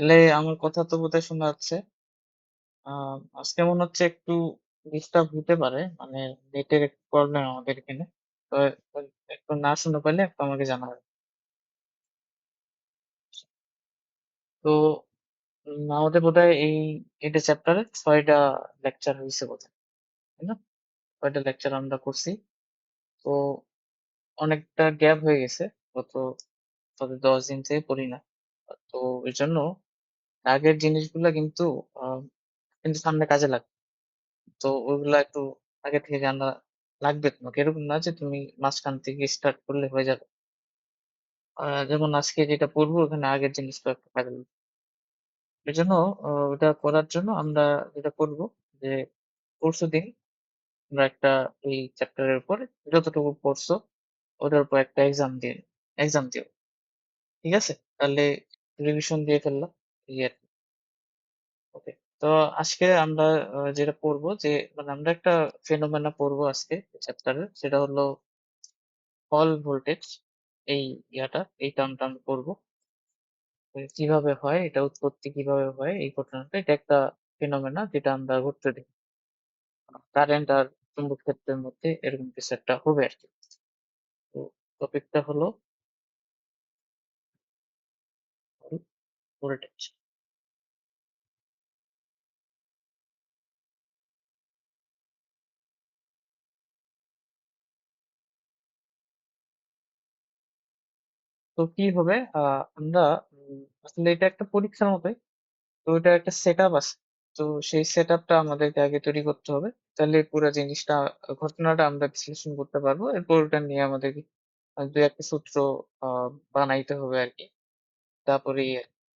এলে আমার কথা তো বোধহয় শোনা যাচ্ছে। আজকে মনে হচ্ছে একটু ডিস্টার্ব হতে পারে, মানে নেটের একটু প্রবলেম আমাদের এখানে। তো একটু না শুনে পারলে একটু আমাকে জানাবে। তো আমাদের বোধহয় এই এটা চ্যাপ্টারে 6টা লেকচার হয়েছে বোধহয়, তাই না? 6টা লেকচার আমরা করছি। তো অনেকটা গ্যাপ হয়ে গেছে, গত 10 দিন থেকে পড়ি না। তো এই জন্য আগের জিনিসগুলা কিন্তু সামনে কাজে লাগবে। তো ওইগুলা একটু আগে থেকে জানা লাগবে তোমাকে, এরকম না যে তুমি মাঝখান থেকে স্টার্ট করলে হয়ে যাবে। যেমন আজকে যেটা পড়বো ওখানে আগের জিনিসটা একটু কাজে লাগবে। এই জন্য ওটা করার জন্য আমরা যেটা করব যে পরশুদিন আমরা একটা এই চ্যাপ্টারের উপর যতটুকু পড়ছো ওটার উপর একটা এক্সাম দিও। ঠিক আছে? তাহলে রিভিশন দিয়ে ফেললাম, এই আর কি। ওকে। তো আজকে আমরা যেটা পড়বো যে মানে আমরা একটা ফেনোমেনা পড়বো আজকে চ্যাপ্টারে, সেটা হলো ফল ভোল্টেজ। এই এই টার্মটা আমরা পড়বো। কিভাবে হয়, এটা উৎপত্তি কিভাবে হয়, এই ঘটনাটা, এটা একটা ফেনোমেনা যেটা আমরা ঘটতে দেখি। কারেন্ট আর চুম্বক ক্ষেত্রের মধ্যে এরকম কিছু একটা হবে আর কি। তো টপিকটা হলো ভোল্টেজ। তো কি হবে, আমরা আসলে এটা একটা পরীক্ষার মতোই। তো এটা একটা সেট আপ আছে। তো সেই সেট আপটা আমাদেরকে আগে তৈরি করতে হবে। তাহলে পুরো জিনিসটা, ঘটনাটা আমরা বিশ্লেষণ করতে পারবো। এরপর ওটা নিয়ে আমাদেরকে দু একটা সূত্র বানাইতে হবে আর কি। তারপরে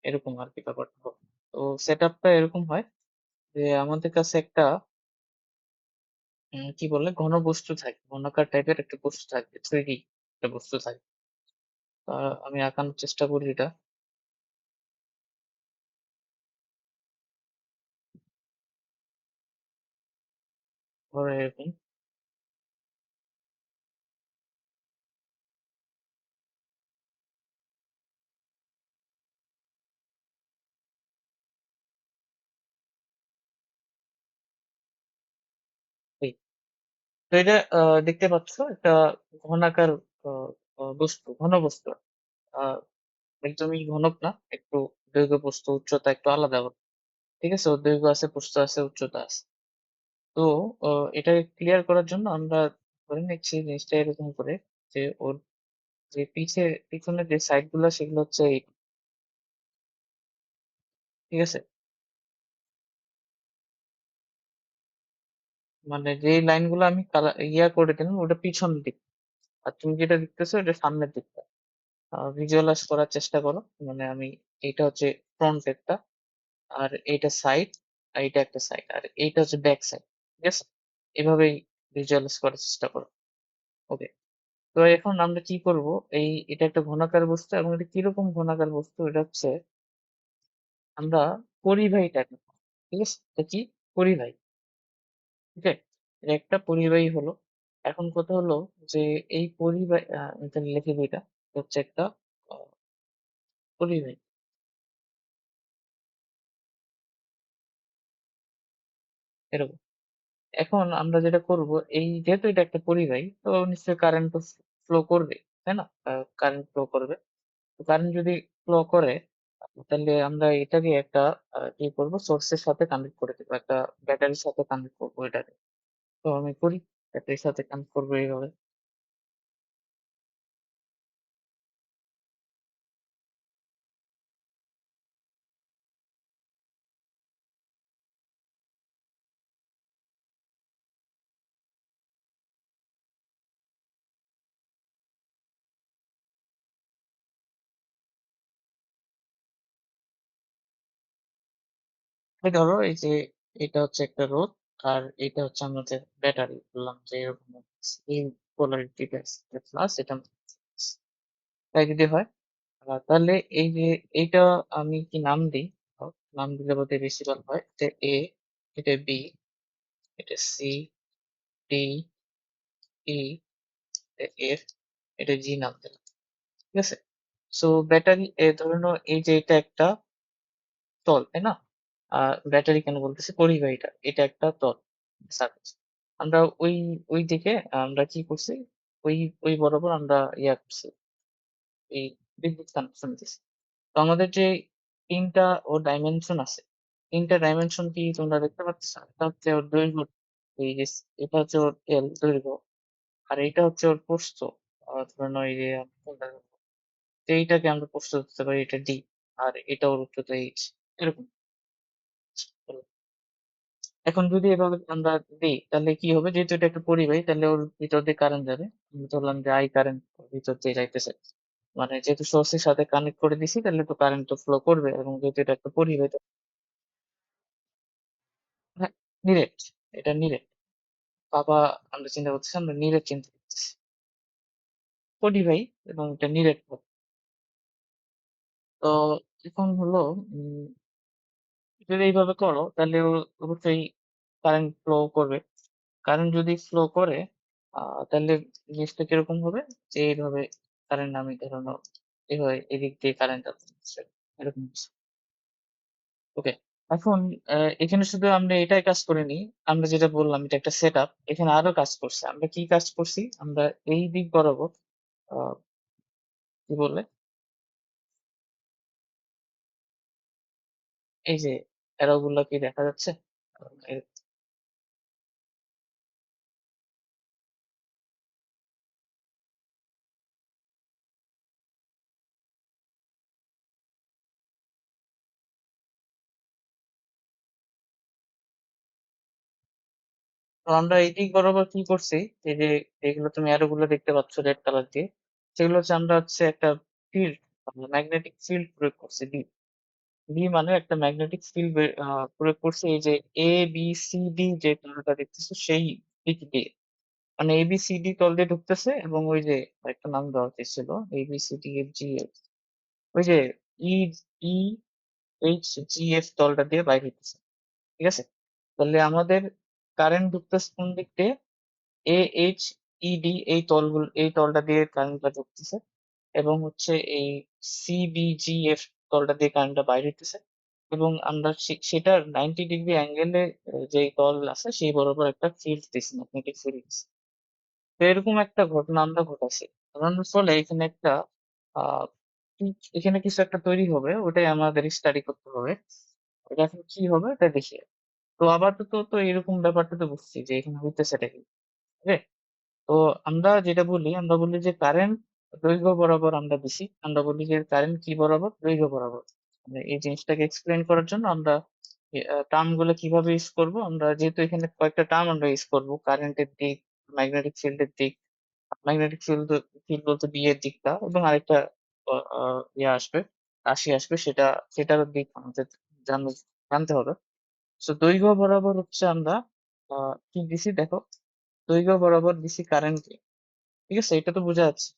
এরকম আর কি ব্যাপারটা হবে। তো সেট আপটা এরকম হয় যে আমাদের কাছে একটা কি বলে ঘনবস্তু থাকে, ঘনাকার টাইপের একটা বস্তু থাকবে, 3D একটা বস্তু থাকে। আমি আঁকানোর চেষ্টা করি এটা। ধরো এরকম। এই। তো এটা দেখতে পাচ্ছ একটা ঘনাকার আহ, বস্তু, ঘন বস্তু। আহ, একদমই ঘনক না, একটু দৈর্ঘ্য প্রস্থ উচ্চতা একটু আলাদা হবে। ঠিক আছে, ওর দৈর্ঘ্য আছে, প্রস্থ আছে, উচ্চতা আছে। তো এটা ক্লিয়ার করার জন্য আমরা ধরে নিচ্ছি জিনিসটা এরকম করে যে ওর যে পিছনের যে সাইড গুলা সেগুলো হচ্ছে এই। ঠিক আছে, মানে যে লাইন গুলো আমি করে দিলাম ওটা পিছন দিক, আর তুমি যেটা দেখতেছো এটা সামনের দিকটা। ভিজুয়ালাইজ করার চেষ্টা করো। মানে আমি, এইটা হচ্ছে ফ্রন্ট একটা, আর এইটা সাইড, আর এইটা একটা সাইড, আর এইটা হচ্ছে ব্যাক সাইড। ঠিক আছে, এভাবেই ভিজুয়ালাইজ করার চেষ্টা করো। ওকে। তো এখন আমরা কি করব, এটা একটা ঘনাকার বস্তু, এবং এটা কিরকম ঘনাকার বস্তু, এটা হচ্ছে আমরা পরিবাহী টাইপ। ঠিক আছে, এটা কি পরিবাহী। ওকে, এটা একটা পরিবাহী হলো। এখন কথা হলো যে এই পরিবাহী, এখানে লিখে দিই, এটা হচ্ছে একটা আহ, পরিবাহী। এরকম। এখন আমরা যেটা করব, এই যেহেতু এটা একটা পরিবাহী তো নিশ্চয়ই কারেন্ট তো ফ্লো করবে, তাই না? কারেন্ট ফ্লো করবে। তো কারেন্ট যদি ফ্লো করে তাহলে আমরা এটাকে একটা কি করব, সোর্সের সাথে কানেক্ট করে দেবো, একটা ব্যাটারির সাথে কানেক্ট করবো এটাকে। তো আমি করি, ব্যাটারির সাথে কানেক্ট করবো এইভাবে। ধরো এই যে এটা হচ্ছে একটা রোদ, আর এটা হচ্ছে আমাদের ব্যাটারি, বললাম যে এরকম এই পোলারিটি প্লাস, এটা minus। তাই যদি হয় তাহলে এই যে এইটা আমি কি নাম দিই, নাম দিলে বোধহয় বেশি ভালো হয়। এটা এ, এটা বি, এটা সি, ডি, ই, এটা এফ, এটা জি নাম দিলাম। ঠিক আছে। সো ব্যাটারি, ধরে নাও এই যে এটা একটা তল, তাই না? ব্যাটারি কেন বলতেছি, পরিবাহীটা এটা একটা তল, সারফেস। আমরা ওই দিকে আমরা কি করছি, ওই ওই বরাবর আমরা করছি, এই বিদ্যুৎ কানেকশন দিছি। তো আমাদের যে ৩ টা ডাইমেনশন আছে, ৩ টা ডাইমেনশন কি তোমরা দেখতে পাচ্ছ? এটা হচ্ছে ওর দৈর্ঘ্য, এই যে এটা হচ্ছে ওর দৈর্ঘ্য, আর এটা হচ্ছে ওর প্রস্থ। ধরে নাও এই যে কোনটা, তো এইটাকে আমরা প্রস্থ ধরতে পারি, এটা ডি, আর এটা ওর উচ্চতা এইচ, এরকম। এখন যদি এভাবে আমরা দিই তাহলে কি হবে, যেহেতু এটা একটা পরিবাহী তাহলে ওর ভিতর দিয়ে কারেন্ট যাবে। আমি ধরলাম যে আই কারেন্ট ভিতর দিয়ে যাইতেছে, মানে যেহেতু সোর্সের সাথে কানেক্ট করে দিছি তাহলে তো কারেন্ট তো ফ্লো করবে, এবং যেহেতু এটা একটা পরিবাহী হ্যাঁ, নিরেট, এটা নিরেট। বাবা, আমরা চিন্তা করতেছি, আমরা নিরেট চিন্তা করতেছি, পরিবাহী, এবং এটা নিরেট। তো এখন হলো, উম, যদি এইভাবে করো তাহলে ও অবশ্যই কারেন্ট ফ্লো করবে। কারেন্ট যদি ফ্লো করে তাহলে জিনিসটা কিরকম হবে, যে এইভাবে কারেন্ট, আমি ধরো নাও এভাবে এদিক দিয়ে কারেন্ট আসছে, এরকম। ওকে, এখন এখানে শুধু আমরা এটাই কাজ করিনি, আমরা যেটা বললাম এটা একটা সেট আপ, এখানে আরো কাজ করছে। আমরা কি কাজ করছি, আমরা এই দিক বরাবর আহ, কি বললে, এই যে অ্যারো গুলা কি দেখা যাচ্ছে? এ- তো আমরা এই দিক বরাবর কি করছি, এই যে এগুলো তুমি অ্যারো গুলো দেখতে পাচ্ছ রেড কালার দিয়ে, সেগুলো হচ্ছে আমরা হচ্ছে একটা ফিল্ড, ম্যাগনেটিক ফিল্ড প্রয়োগ করছি। বি, বি মানে একটা ম্যাগনেটিক ফিল্ড প্রয়োগ করছি এই যে এ বি সি ডি যে তোমরা দেখতেছো সেই দিক দিয়ে, মানে এ বি সি ডি তল দিয়ে ঢুকতেছে, এবং ওই যে একটা নাম দেওয়া হয়েছিল, A B C D F G F, ওই যে ই ই এইচ জি এফ তলটা দিয়ে বাইরে হইতেছে। ঠিক আছে, তাহলে আমাদের কারেন্ট ঢুকতেছে কোন দিক দিয়ে, এ এইচ ই ডি এই তলগুলো, এই তলটা দিয়ে কারেন্টটা ঢুকতেছে, এবং হচ্ছে এই সিবিজিএফ তলটা দিয়ে কারেন্টটা বাইরে হইতেছে, এবং আমরা সেটার 90 ডিগ্রি অ্যাঙ্গেলে যে তল আছে সেই বরাবর একটা ফিল্ড দিছি, ম্যাগনেটিক ফিল্ড। তো এরকম একটা ঘটনা আমরা ঘটাচ্ছি, ঘটানোর ফলে এখানে একটা আহ এখানে কিছু একটা তৈরি হবে, ওটাই আমাদের স্টাডি করতে হবে। এটা এখন কি হবে এটা দেখি। তো আপাতত তো এরকম ব্যাপারটা তো বুঝছি যে এখানে হইতেছে এটা কি, ঠিক? তো আমরা যেটা বলি, আমরা বলি যে কারেন্ট দৈর্ঘ্য বরাবর আমরা দিছি, আমরা বলি যে কারেন্ট কি বরাবর, দৈর্ঘ্য বরাবর। মানে এই জিনিসটাকে এক্সপ্লেন করার জন্য আমরা টার্ম গুলো কিভাবে ইউজ করব, আমরা যেহেতু এখানে কয়েকটা টার্ম আমরা ইউজ করব, কারেন্টের দিক, ম্যাগনেটিক ফিল্ডের দিক, ম্যাগনেটিক ফিল্ড, ফিল্ড বলতে বি এর দিকটা, এবং আরেকটা আসবে, রাশি আসবে, সেটার দিক আমাদের জানতে হবে। তো দৈর্ঘ্য বরাবর হচ্ছে আমরা কি দিছি দেখো, দৈর্ঘ্য বরাবর দিছি কারেন্ট, ঠিক আছে, এটা তো বোঝা যাচ্ছে।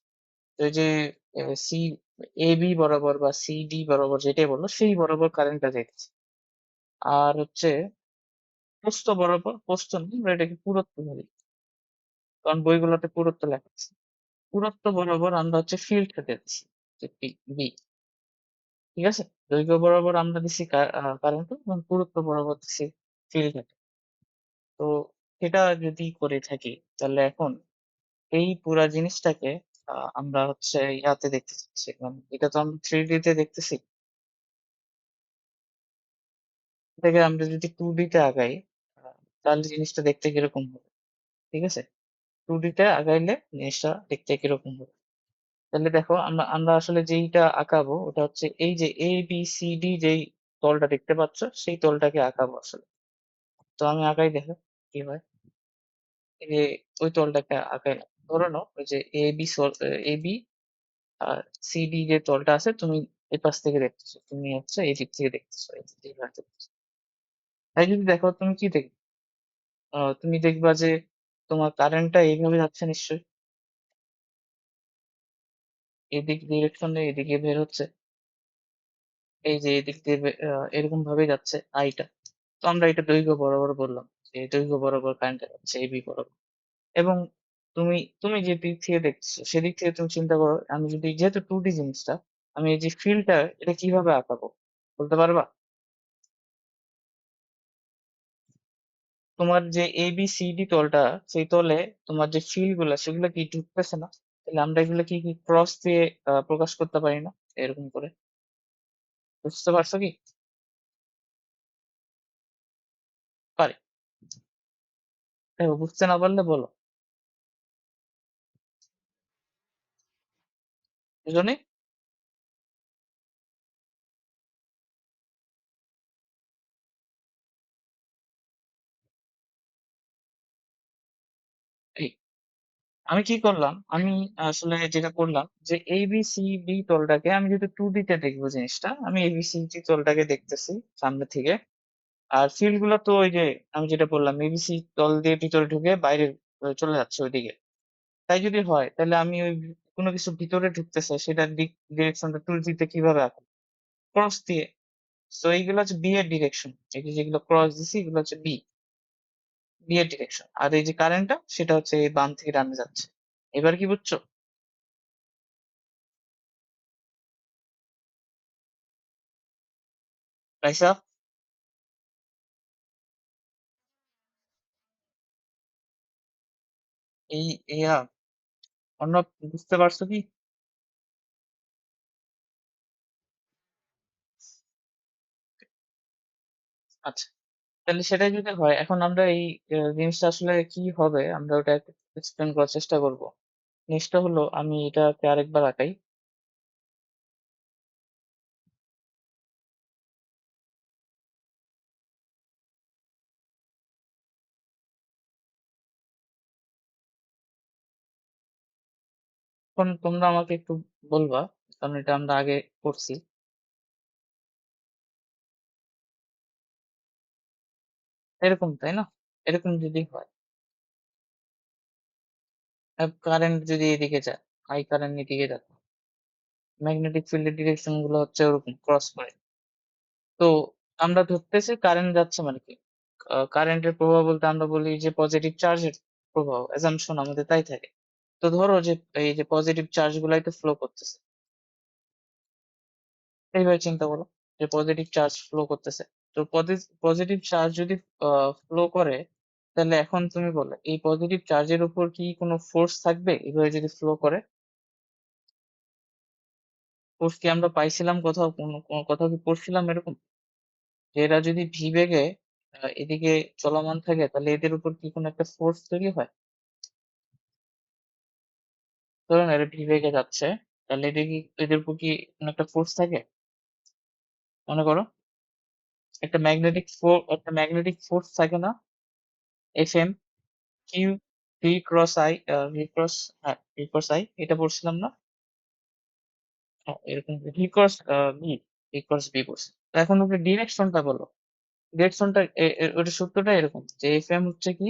তো এই যে সি এ বি বরাবর বা সি ডি বরাবর যেটাই বললো সেই বরাবর কারেন্টটা যাইতেছে। আর হচ্ছে প্রস্থ বরাবর, প্রস্থ নেই, আমরা এটাকে পুরুত্ব বলি, কারণ বইগুলোতে পুরুত্ব লেখা আছে। পুরুত্ব বরাবর আমরা হচ্ছে ফিল্ডটা দিচ্ছি, যে পি বি, ঠিক আছে। দৈর্ঘ্য বরাবর আমরা দিচ্ছি কারেন্ট, এবং পুরুত্ব বরাবর দিচ্ছি ফিল্ড। তো সেটা যদি করে থাকি তাহলে এখন এই পুরা জিনিসটাকে আমরা হচ্ছে ইয়াতে দেখতে চাচ্ছি, মানে এটা তো আমরা 3D তে দেখতেছি, থেকে আমরা যদি 2D তে আগাই, তাহলে জিনিসটা দেখতে কিরকম হবে, ঠিক আছে। 2D তে আগাইলে জিনিসটা দেখতে কিরকম হবে, তাহলে দেখো আমরা আমরা আসলে যেইটা আঁকাবো ওটা হচ্ছে এই যে এ বি সি ডি যেই তলটা দেখতে পাচ্ছ সেই তলটাকে আঁকাবো আসলে। তো আমি আঁকাই, দেখো কি হয়। এই যে ওই তলটাকে আঁকাইলাম, ধরে নাও ওই যে এ বি আর সিডি যে তলটা আছে, তুমি এই পাশ থেকে দেখতেছো, তুমি হচ্ছে এই দিক থেকে দেখতেছো, এই দিক থেকে দেখতেছো। তাই যদি দেখো তুমি কি দেখবে, তুমি দেখবা যে তোমার কারেন্টটা এইভাবে যাচ্ছে নিশ্চয়ই, এদিক ডিরেকশনে এদিকে বের হচ্ছে, এই যে এদিক দিয়ে এরকম ভাবে যাচ্ছে আইটা। তো আমরা এটা দৈর্ঘ্য বরাবর বললাম, যে দৈর্ঘ্য বরাবর কারেন্টটা যাচ্ছে এবি বরাবর। এবং তুমি যে দিক থেকে দেখছো সেদিক থেকে তুমি চিন্তা করো, আমি যদি, যেহেতু 2D জিনিসটা, আমি এই যে ফিল্ডটা এটা কিভাবে আঁকাবো বলতে পারবা? তোমার যে ABCD তলটা, সেই তলে তোমার যে ফিল গুলা সেগুলো কি ঢুকতেছে না? তাহলে আমরা এগুলো কি ক্রস দিয়ে প্রকাশ করতে পারি না এরকম করে? বুঝতে পারছো কি? পারি। দেখো, বুঝতে না পারলে বলো। বুঝনি? এই আমি কি করলাম, আমি আসলে যেটা করলাম যে ABCD তলটাকে আমি যদি 2D তে দেখবো জিনিসটা, আমি ABCD তলটাকে দেখতেছি সামনে থেকে। আর ফিল্ড গুলো তো ওই যে আমি যেটা বললাম, ABC তল দিয়ে ভিতরে ঢুকে বাইরে চলে যাচ্ছে ওইদিকে। তাই যদি হয় তাহলে আমি ওই কোনো কিছু ভিতরে ঢুকতেছে সেটার দিক ডিরেকশনটা 2D তে কিভাবে আঁকবো? ক্রস দিয়ে। তো এইগুলো হচ্ছে বি এর ডিরেকশন। এই যে যেগুলো ক্রস দিছি এগুলো হচ্ছে বি এর ডিরেকশন। আর এই যে কারেন্টটা সেটা হচ্ছে এই বাম থেকে ডানে যাচ্ছে। এবার কি বুঝছো? রাইসা, এই ইয়া অন্য বুঝতে পারছো কি? আচ্ছা, তাহলে সেটাই যদি হয়, এখন আমরা এই জিনিসটা আসলে কি হবে আমরা ওটা এক্সপ্লেন করার চেষ্টা করব। জিনিসটা হলো, আমি এটাকে আরেকবার আঁকাই। এখন তোমরা আমাকে একটু বলবা, কারণ এটা আমরা আগে করছি। এরকম তাই না? এরকম যদি হয়, কারেন্ট যদি এদিকে যায়, হাই কারেন্ট এদিকে যায়, ম্যাগনেটিক ফিল্ডের ডিরেকশন গুলো হচ্ছে ওরকম ক্রস করে। তো আমরা ধরতেছি কারেন্ট যাচ্ছে মানে কি, কারেন্টের প্রভাব বলতে আমরা বলি যে পজিটিভ চার্জের প্রভাব, অ্যাজাম্পশন আমাদের তাই থাকে। তো ধরো যে এই যে পজিটিভ চার্জ গুলাই তো ফ্লো করতেছে, এইভাবে চিন্তা করো যে পজিটিভ চার্জ ফ্লো করতেছে। তো পজিটিভ চার্জ যদি ফ্লো করে, তাহলে এখন তুমি বলো এই পজিটিভ চার্জের উপর কি কোনো ফোর্স থাকবে এভাবে যদি ফ্লো করে? ফোর্স কি আমরা পাইছিলাম কোথাও, কোনো কোথাও কি পড়ছিলাম এরকম যে এরা যদি ভি বেগে এদিকে চলমান থাকে তাহলে এদের উপর কি কোনো একটা ফোর্স তৈরি হয়? ধরুন এরা ভি বেগে যাচ্ছে, তাহলে এদের উপর কি কোনো একটা ফোর্স থাকে? মনে করো একটা ম্যাগনেটিক ফোর্স থাকে না, Fm, Q, V cross I, V cross I, এটা পড়ছিলাম না? হ্যাঁ, এরকম ভি ক্রস বি পড়ছি। তো এখন ওকে ডিরেকশনটা বলো। ডিরেকশনটা ওটা সূত্রটা এরকম যে Fm হচ্ছে কি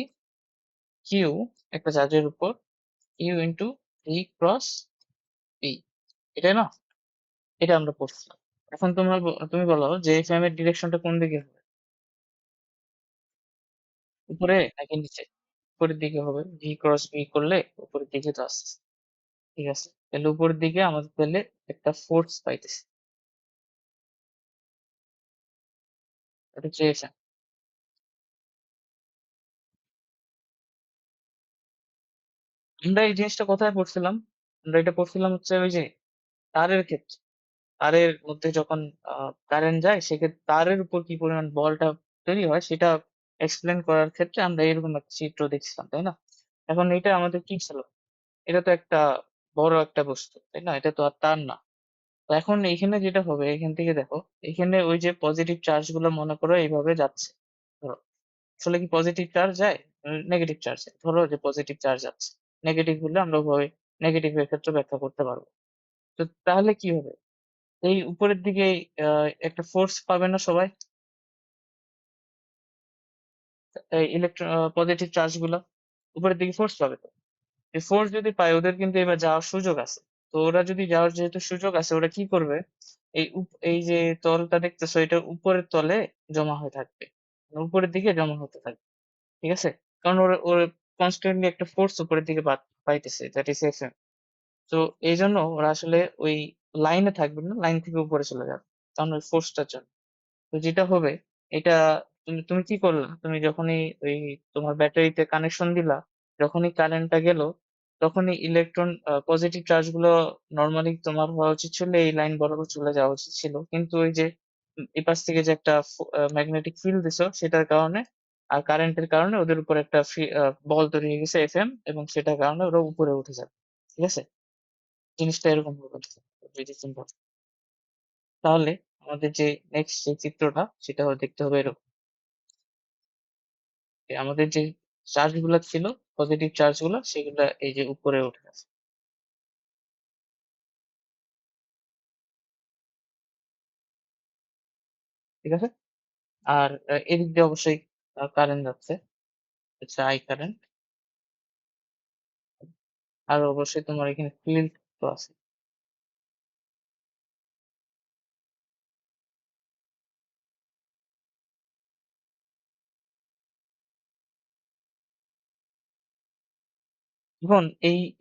কিউ, একটা চার্জের উপর Q into V cross B, এটাই না? এটা আমরা পড়ছিলাম। এখন তুমি বলো যে Fm এর ডিরেকশনটা কোন দিকে হবে? উপরে নাকি নিচে? উপরের দিকে হবে, ভি ক্রস বি করলে উপরের দিকে তো আসছে। ঠিক আছে, তাহলে উপরের দিকে আমাদের তাহলে একটা ফোর্স পাইতেছি, এটা হচ্ছে Fm। আমরা এই জিনিসটা কোথায় পড়ছিলাম? আমরা এটা পড়ছিলাম হচ্ছে ওই যে তারের ক্ষেত্রে। তারের মধ্যে যখন কারেন্ট যায় সেক্ষেত্রে তারের উপর কি পরিমাণ বলটা তৈরি হয় সেটা এক্সপ্লেন করার ক্ষেত্রে আমরা এরকম একটা চিত্র দেখছিলাম, তাই না? এখন এটা আমাদের কি ছিল? এটা তো একটা বড় একটা বস্তু, তাই না? এটা তো আর তার না। তো এখন এইখানে যেটা হবে, এখান থেকে দেখো, এখানে ওই যে পজিটিভ চার্জ গুলো মনে করো এইভাবে যাচ্ছে। ধরো, আসলে কি পজিটিভ চার্জ যায়, নেগেটিভ চার্জ যায়? ধরো যে পজিটিভ চার্জ যাচ্ছে, নেগেটিভ হলে আমরা ওইভাবে নেগেটিভ এর ক্ষেত্রে ব্যাখ্যা করতে পারবো। তো তাহলে কি হবে, এই উপরের দিকে একটা ফোর্স পাবে না সবাই, এই পজিটিভ চার্জ গুলো উপরের দিকে ফোর্স পাবে। তো এই ফোর্স যদি পায় ওদের কিন্তু এবার যাওয়ার সুযোগ আছে। তো ওরা যদি যাওয়ার যেহেতু সুযোগ আছে, ওরা কি করবে, এই যে তলটা দেখতেছো এটার উপরের তলে জমা হয়ে থাকবে, মানে উপরের দিকে জমা হতে থাকবে। ঠিক আছে, কারণ ওরা ওরা কনস্ট্যান্টলি একটা ফোর্স উপরের দিকে পাইতেছে, দ্যাট ইজ Fm। তো এই জন্য ওরা আসলে ওই লাইনে থাকবে না, লাইন থেকে উপরে চলে যাবে, কারণ ওই ফোর্সটার জন্য। তো যেটা হবে, এটা তুমি কি করলা, তুমি যখনই ওই তোমার ব্যাটারিতে কানেকশন দিলা, যখনই কারেন্টটা গেল, তখনই ইলেকট্রন পজিটিভ চার্জ গুলো নর্মালি তোমার হওয়া উচিত ছিল এই লাইন বরাবর চলে যাওয়া উচিত ছিল, কিন্তু ওই যে এই পাশ থেকে যে একটা ম্যাগনেটিক ফিল্ড দিছো সেটার কারণে আর কারেন্টের কারণে ওদের উপর একটা বল তৈরি হয়ে গেছে এফএম, এবং সেটার কারণে ওরা উপরে উঠে যাবে। ঠিক আছে, জিনিসটা এরকম হবে। বুঝতে simple। তাহলে আমাদের যে নেক্সট যে চিত্রটা সেটা দেখতে হবে এরকম, যে আমাদের যে চার্জ গুলা ছিল, পজিটিভ চার্জ গুলা, সেগুলা এই যে উপরে উঠে গেছে। ঠিক আছে, আর এদিক দিয়ে অবশ্যই কারেন্ট যাচ্ছে, হচ্ছে আই কারেন্ট। আর অবশ্যই তোমার এখানে ফিল্ড তো আছে। এখন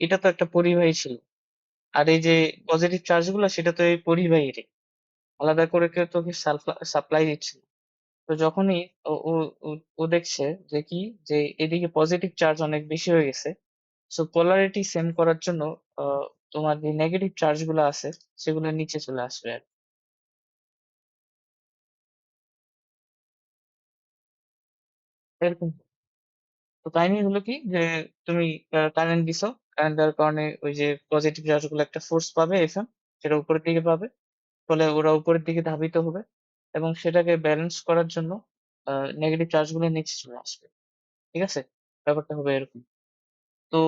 এটা তো একটা পরিবাহী ছিল, আর এই যে পজিটিভ চার্জ গুলা সেটা তো এই পরিবাহীর, আলাদা করে কেউ তোকে সাপ্লাই দিচ্ছে না। তো যখনই ও ও ও ও দেখছে যে কি, যে এদিকে পজিটিভ চার্জ অনেক বেশি হয়ে গেছে, সো পোলারিটি সেম করার জন্য আহ, তোমার যে নেগেটিভ চার্জ গুলো আছে সেগুলো নিচে চলে আসবে আর কি। এরকম। তো কাহিনী হলো কি, যে তুমি কারেন্ট দিছো, কারেন্ট দেওয়ার কারণে ওই যে পজিটিভ চার্জ গুলো একটা ফোর্স পাবে এফএম, সেটা উপরের দিকে পাবে, ফলে ওরা উপরের দিকে ধাবিত হবে, এবং সেটাকে ব্যালেন্স করার জন্য নেগেটিভ চার্জ গুলো নিচে চলে আসবে। ঠিক আছে, ব্যাপারটা হবে এরকম। তো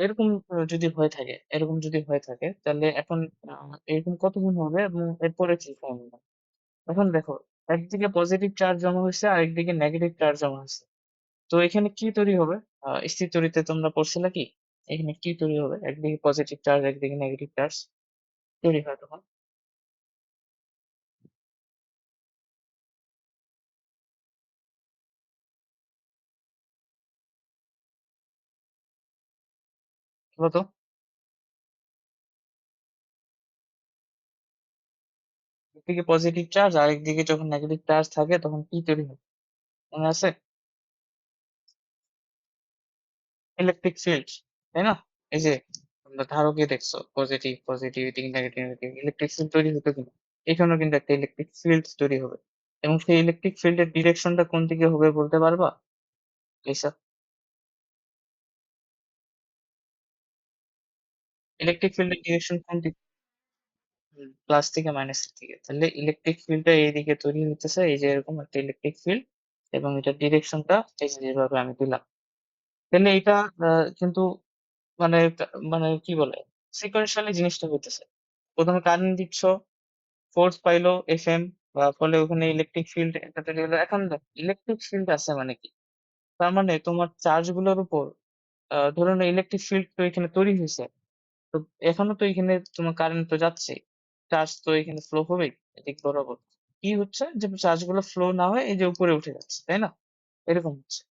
এরকম যদি হয়ে থাকে তাহলে এখন এরকম কত গুণ হবে এবং এরপরে কি হবে? এখন দেখো, একদিকে পজিটিভ চার্জ জমা হয়েছে আর একদিকে নেগেটিভ চার্জ জমা হয়েছে। তো এখানে কি তৈরি হবে? স্থির তড়িতে তোমরা পড়ছিলে কি, এখানে কি তৈরি হবে? একদিকে পজিটিভ চার্জ একদিকে নেগেটিভ চার্জ তৈরি হয় তখন। বলো তো, একদিকে পজিটিভ চার্জ আর একদিকে যখন নেগেটিভ চার্জ থাকে তখন কি তৈরি হয়, মনে আছে? ইলেকট্রিক ফিল্ড, তাই না? এই যে তোমরা ধারকে দেখছো, positive positivity, negativity, electric field তৈরি হতো কিন্তু এখানেও কিন্তু একটা ইলেকট্রিক ফিল্ড তৈরি হবে, এবং সেই ইলেকট্রিক ফিল্ডের ডিরেকশনটা কোন দিকে হবে বলতে পারবা, লিসা? ইলেকট্রিক ফিল্ডের ডিরেকশন কোন দিকে? প্লাস থেকে মাইনাসের দিকে। তাহলে ইলেকট্রিক ফিল্ডটা এইদিকে তৈরি হইতেছে, এই যে এরকম একটা ইলেকট্রিক ফিল্ড, এবং এটার ডিরেকশনটা এই যে যেভাবে আমি দিলাম। তাহলে এটা কিন্তু মানে মানে কি বলে, সিকোয়েন্সিয়ালি জিনিসটা হইতেছে। প্রথমে কারেন্ট দিচ্ছ, ফোর্স পাইলো এফএম, বা ফলে ওখানে ইলেকট্রিক ফিল্ড একটা তৈরি হলো। এখন ইলেকট্রিক ফিল্ড আছে মানে কি, তার মানে তোমার চার্জ গুলোর উপর ধরুন ইলেকট্রিক ফিল্ড তো এখানে তৈরি হয়েছে, তো এখনো তো এখানে তোমার কারেন্ট তো যাচ্ছে, চার্জ তো এখানে ফ্লো হবেই এদিক বরাবর। কি হচ্ছে যে চার্জ গুলো ফ্লো না হয়ে এই যে উপরে উঠে যাচ্ছে, তাই না? এরকম হচ্ছে।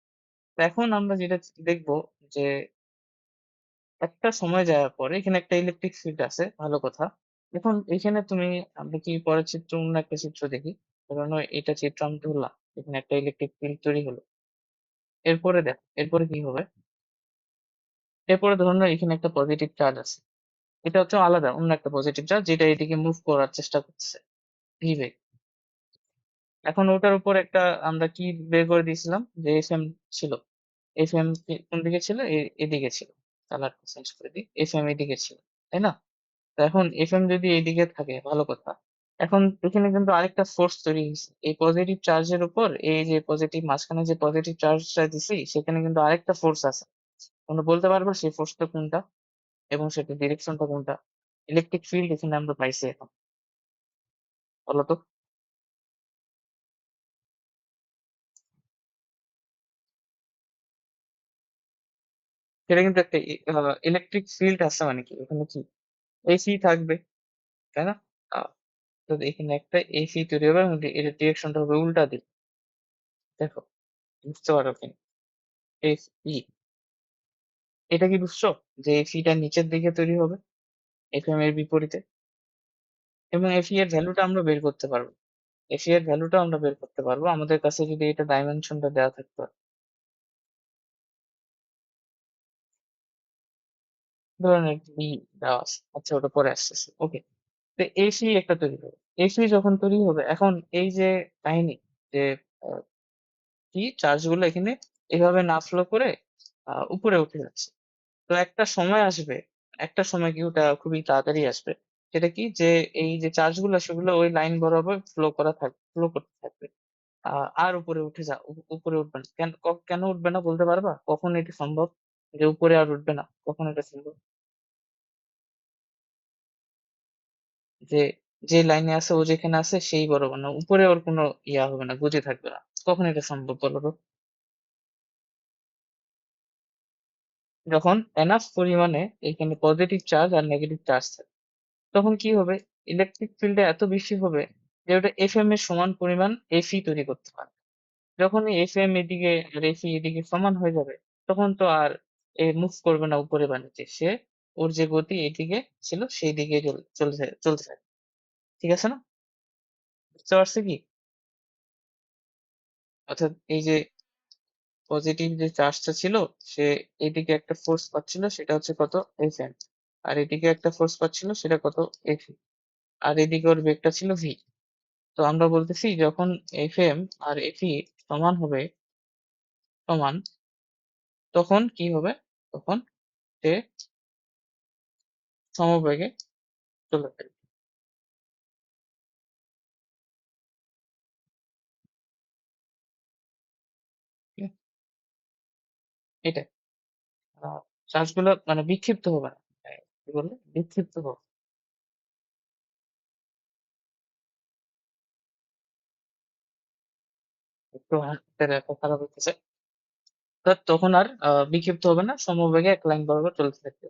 তো এখন আমরা যেটা দেখবো, যে একটা সময় যাওয়ার পরে এখানে একটা ইলেকট্রিক ফিল্ড আছে, ভালো কথা। এখন এখানে তুমি, আমরা কি পরের চিত্র, অন্য একটা চিত্র দেখি। ধরো এটা চিত্র আমি ধরলাম, এখানে একটা ইলেকট্রিক ফিল্ড তৈরি হলো। এরপরে দেখো এরপরে কি হবে। এরপরে ধরো এখানে একটা পজিটিভ চার্জ আছে, এটা হচ্ছে আলাদা অন্য একটা পজিটিভ চার্জ যেটা এদিকে মুভ করার চেষ্টা করতেছে, ভিবে। এখন ওটার উপর একটা আমরা কি বের করে দিয়েছিলাম, যে এফএম ছিল। এফএম কোন দিকে ছিল? এদিকে ছিল। কালার চেঞ্জ করে দিই, এফএম এদিকে ছিল, তাই না? তো এখন এফএম যদি এইদিকে থাকে, ভালো কথা। এখন এখানে কিন্তু আরেকটা ফোর্স তৈরি হয়েছে এই পজিটিভ চার্জের উপর, এই যে পজিটিভ মাঝখানে যে পজিটিভ চার্জটা দিছি সেখানে কিন্তু আরেকটা ফোর্স আছে। তোমরা বলতে পারবে সেই ফোর্সটা কোনটা এবং সেটা ডিরেকশনটা কোনটা? ইলেকট্রিক ফিল্ড এখানে আমরা পাইছি এখন, বলো তো। সেটা কিন্তু একটা ইলেকট্রিক ফিল্ড আছে মানে কি, ওখানে কি এসি থাকবে, তাই না? আহ, তো এখানে একটা এসি তৈরি হবে এবং এর ডিরেকশনটা হবে উল্টা দিক। দেখো, বুঝতে পারো কিনা? এসি, এটা কি বুঝছো, যে এসিটা নিচের দিকে তৈরি হবে এফএম এর বিপরীতে, এবং এফই এর ভ্যালুটা আমরা বের করতে পারবো। এসি এর ভ্যালুটা আমরা বের করতে পারবো আমাদের কাছে যদি এটা ডাইমেনশনটা দেওয়া থাকতো। ধরেন বি দেওয়া আছে, আচ্ছা ওটা পরে আসতেছে, ওকে। তো এসি একটা তৈরি হবে, এসি যখন তৈরি হবে এখন এই যে কাহিনী যে আহ, কি চার্জ গুলো এখানে এভাবে না ফ্লো করে উপরে উঠে যাচ্ছে। তো একটা সময় আসবে, একটা সময় কি ওটা খুবই তাড়াতাড়ি আসবে, সেটা কি যে এই যে চার্জ গুলো সেগুলো ওই লাইন বরাবর ফ্লো করতে থাকবে। আর উপরে উঠে উপরে উঠবে না কেন? কেন উঠবে না বলতে পারবা? কখন এটি সম্ভব যে উপরে আর উঠবে না? কখন এটা সম্ভব? যে যে লাইনে আছে ও যেখানে আছে সেই বরাবর না, উপরে ওর কোনো ইয়া হবে না, গতি থাকবে না। কখন এটা সম্ভব বলো তো? যখন এনাফ পরিমাণে এখানে পজিটিভ চার্জ আর নেগেটিভ চার্জ থাকে, তখন কি হবে? ইলেকট্রিক ফিল্ডে এত বেশি হবে যে ওটা এফএম এর সমান পরিমাণ এসি তৈরি করতে পারে। যখন এফএম এদিকে আর এসি এদিকে সমান হয়ে যাবে, তখন তো আর এ মুভ করবে না উপরে বা নিচে, সে ওর যে গতি এদিকে ছিল সেই দিকে চলতে থাকে। ঠিক আছে না? বুঝতে পারছো কি? অর্থাৎ এই যে পজিটিভ যে চার্জটা ছিল, সে এদিকে একটা ফোর্স পাচ্ছিল, সেটা হচ্ছে কত? এফএম। আর এদিকে একটা ফোর্স পাচ্ছিল, সেটা কত? এফি। আর এদিকে ওর বেগটা ছিল ভি। তো আমরা বলতেছি যখন এফএম আর এফি সমান হবে, সমান, তখন কি হবে? তখন সে সমবেগে চলে যাবে। ঠিক আছে? এটাই। চার্জগুলো মানে বিক্ষিপ্ত হবে না। কি বললে? বিক্ষিপ্ত হবে। একটু হাতের এত খারাপ হইতেছে। তখন আর বিক্ষিপ্ত হবে না, সমবেগে এক লাইন বরাবর চলতে থাকবে।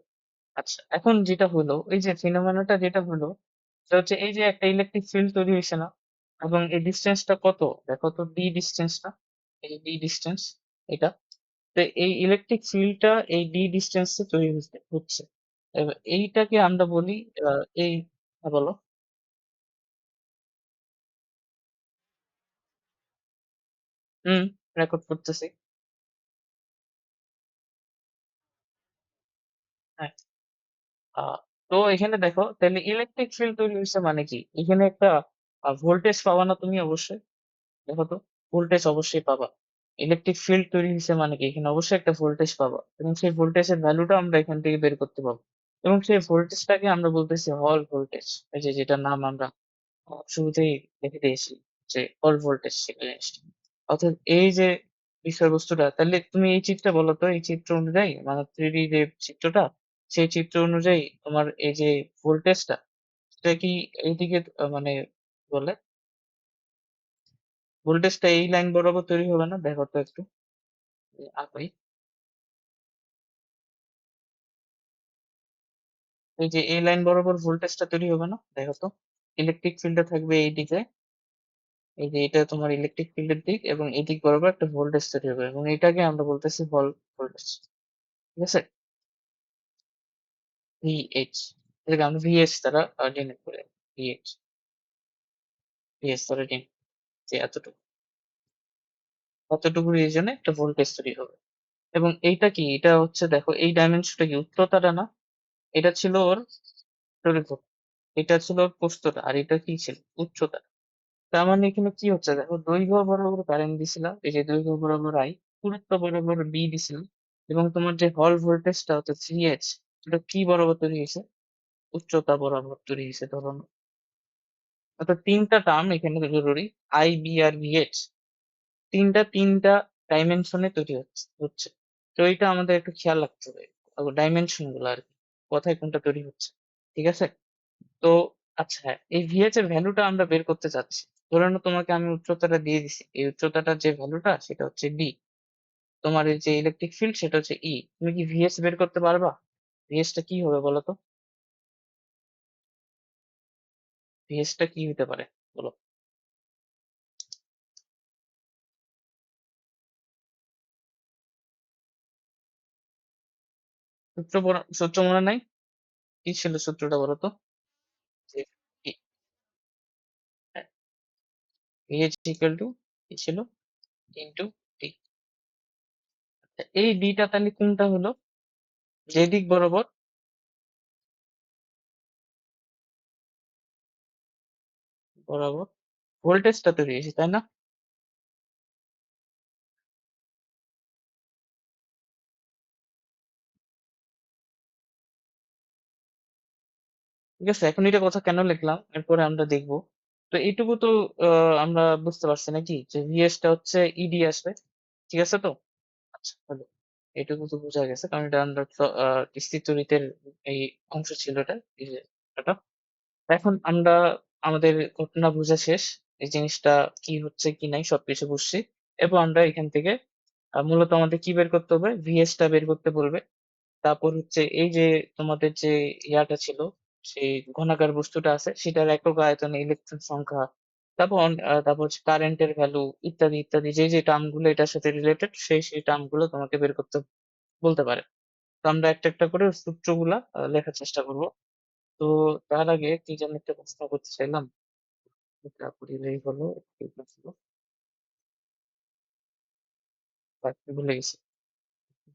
আচ্ছা, এখন যেটা হলো, এই যে ফিনোমেনাটা যেটা হলো, সেটা হচ্ছে এই যে একটা ইলেকট্রিক ফিল্ড তৈরি হয়েছে না, এবং এই ডিস্টেন্সটা কত? দেখো তো ডি ডিস্টেন্সটা, এই যে ডি ডিস্টেন্স এটা। তো এই ইলেকট্রিক ফিল্ডটা এই ডি ডিস্টেন্সে তৈরি হচ্ছে। এবার এইটাকে আমরা বলি এই, হ্যাঁ বলো। হুম, রেকর্ড করতেছি। হ্যাঁ। আহ, তো এখানে দেখো তাহলে ইলেকট্রিক ফিল্ড তৈরি হয়েছে মানে কি? এখানে একটা ভোল্টেজ পাবা না তুমি অবশ্যই? দেখো তো, ভোল্টেজ অবশ্যই পাবা। ইলেকট্রিক ফিল্ড তৈরি হয়েছে মানে কি? এখানে অবশ্যই একটা ভোল্টেজ পাবা, এবং সেই ভোল্টেজের ভ্যালুটা আমরা এখান থেকে বের করতে পারবো। এবং সেই ভোল্টেজটাকে আমরা বলতেছি হল ভোল্টেজ। এই যে যেটা নাম আমরা শুরুতেই দেখে দিয়েছি, যে হল ভোল্টেজ জিনিসটা। অর্থাৎ এই যে বিষয়বস্তুটা, তাহলে তুমি এই চিত্রটা বলো তো, এই চিত্র অনুযায়ী মানে 3D যে চিত্রটা, সেই চিত্র অনুযায়ী তোমার এই যে ভোল্টেজটা, সেটা কি এইদিকে মানে বলে ভোল্টেজটা এই লাইন বরাবর তৈরি হবে না? দেখো তো একটু আঁকাই। এই যে এই লাইন বরাবর ভোল্টেজটা তৈরি হবে না? দেখো তো, ইলেকট্রিক ফিল্ডটা থাকবে এই দিকে, এই যে এটা তোমার ইলেকট্রিক ফিল্ডের দিক, এবং এই দিক বরাবর একটা ভোল্টেজ তৈরি হবে, এবং এটাকে আমরা বলতেছি ভোল্টেজ। ঠিক আছে? ভিএইচ, এটাকে আমরা ভিএইচ দ্বারা ডিনোট করি। ভিএইচ, ভিএইচ দ্বারা ডিনোট, যে এতটুকু, এতটুকু রিজনে একটা ভোল্টেজ তৈরি হবে। এবং এইটা কি? এটা হচ্ছে দেখো এই ডাইমেনশনটা কি উচ্চতাটা না? এটা ছিল ওর দৈর্ঘ্য, এটা ছিল ওর প্রস্থতা, আর এটা কি ছিল? উচ্চতা। তার মানে এখানে কি হচ্ছে দেখো, দৈর্ঘ্য বরাবর কারেন্ট দিছিলাম, এই যে দৈর্ঘ্য বরাবর আই, পুরুত্ব বরাবর বি দিছিলাম, এবং তোমার যে হল ভোল্টেজটা হচ্ছে ভিএইচ, এটা কি বরাবর তৈরি হয়েছে? উচ্চতা বরাবর তৈরি হয়েছে, ধরো না। অর্থাৎ তিনটা টার্ম এখানে জরুরি, আই বি আর ভিএইচ, তিনটা ডাইমেনশনে তৈরি হচ্ছে। তো এটা আমাদের একটু খেয়াল রাখতে হবে, ডাইমেনশন গুলো আর কি, কোথায় কোনটা তৈরি হচ্ছে। ঠিক আছে? তো আচ্ছা, হ্যাঁ, এই ভিএইচ এর ভ্যালুটা আমরা বের করতে চাচ্ছি। ধরে নাও তোমাকে আমি উচ্চতাটা দিয়ে দিছি, এই উচ্চতাটার যে ভ্যালুটা সেটা হচ্ছে ডি, তোমার এই যে ইলেকট্রিক ফিল্ড সেটা হচ্ছে ই। তুমি কি ভিএস বের করতে পারবা? ভিএস টা কি হবে বলো তো? ভিএস টা কি হতে পারে বলো? সূত্র মনে নাই? কি ছিল সূত্রটা বলো তো? যে ভিএইচ ইকুয়াল টু কি ছিল ইন্টু ডি। এই ডিটা তাহলে কোনটা হলো, যে দিক বরাবর বরাবর ভোল্টেজটা তৈরি হয়েছে, তাই না? ঠিক আছে, এখন এটা কথা কেন লিখলাম এরপরে আমরা দেখবো। তো এইটুকু তো আমরা বুঝতে পারছি নাকি যে ভিএস টা হচ্ছে ইডি আসবে, ঠিক আছে তো? আচ্ছা হলো, এইটুকু তো বোঝা গেছে কারণ এটা আমরা স্থিতিতড়িতের এই অংশ ছিল এটা, এই যে এটা। এখন আমরা আমাদের ঘটনা বোঝা শেষ, এই জিনিসটা কি হচ্ছে কি নাই সবকিছু বুঝছি। এরপর আমরা এখান থেকে মূলত আমাদের কি বের করতে হবে, ভিএস টা বের করতে বলবে। তারপর হচ্ছে এই যে তোমাদের যে ইয়াটা ছিল, সেই ঘনাকার বস্তুটা আছে সেটার একক আয়তন, ইলেকট্রন সংখ্যা, তারপর তারপর হচ্ছে কারেন্টের ভ্যালু ইত্যাদি ইত্যাদি, যে যে টার্ম গুলো এটার সাথে রিলেটেড সেই টার্ম গুলো তোমাকে বের করতে বলতে পারে। তো আমরা একটা একটা করে সূত্রগুলা লেখার চেষ্টা করব। তো তার আগে কি যেন একটা প্রশ্ন করতে চাইলাম, এটা করিলেই হলো, কি ছিল? বাকি ভুলে গেছি।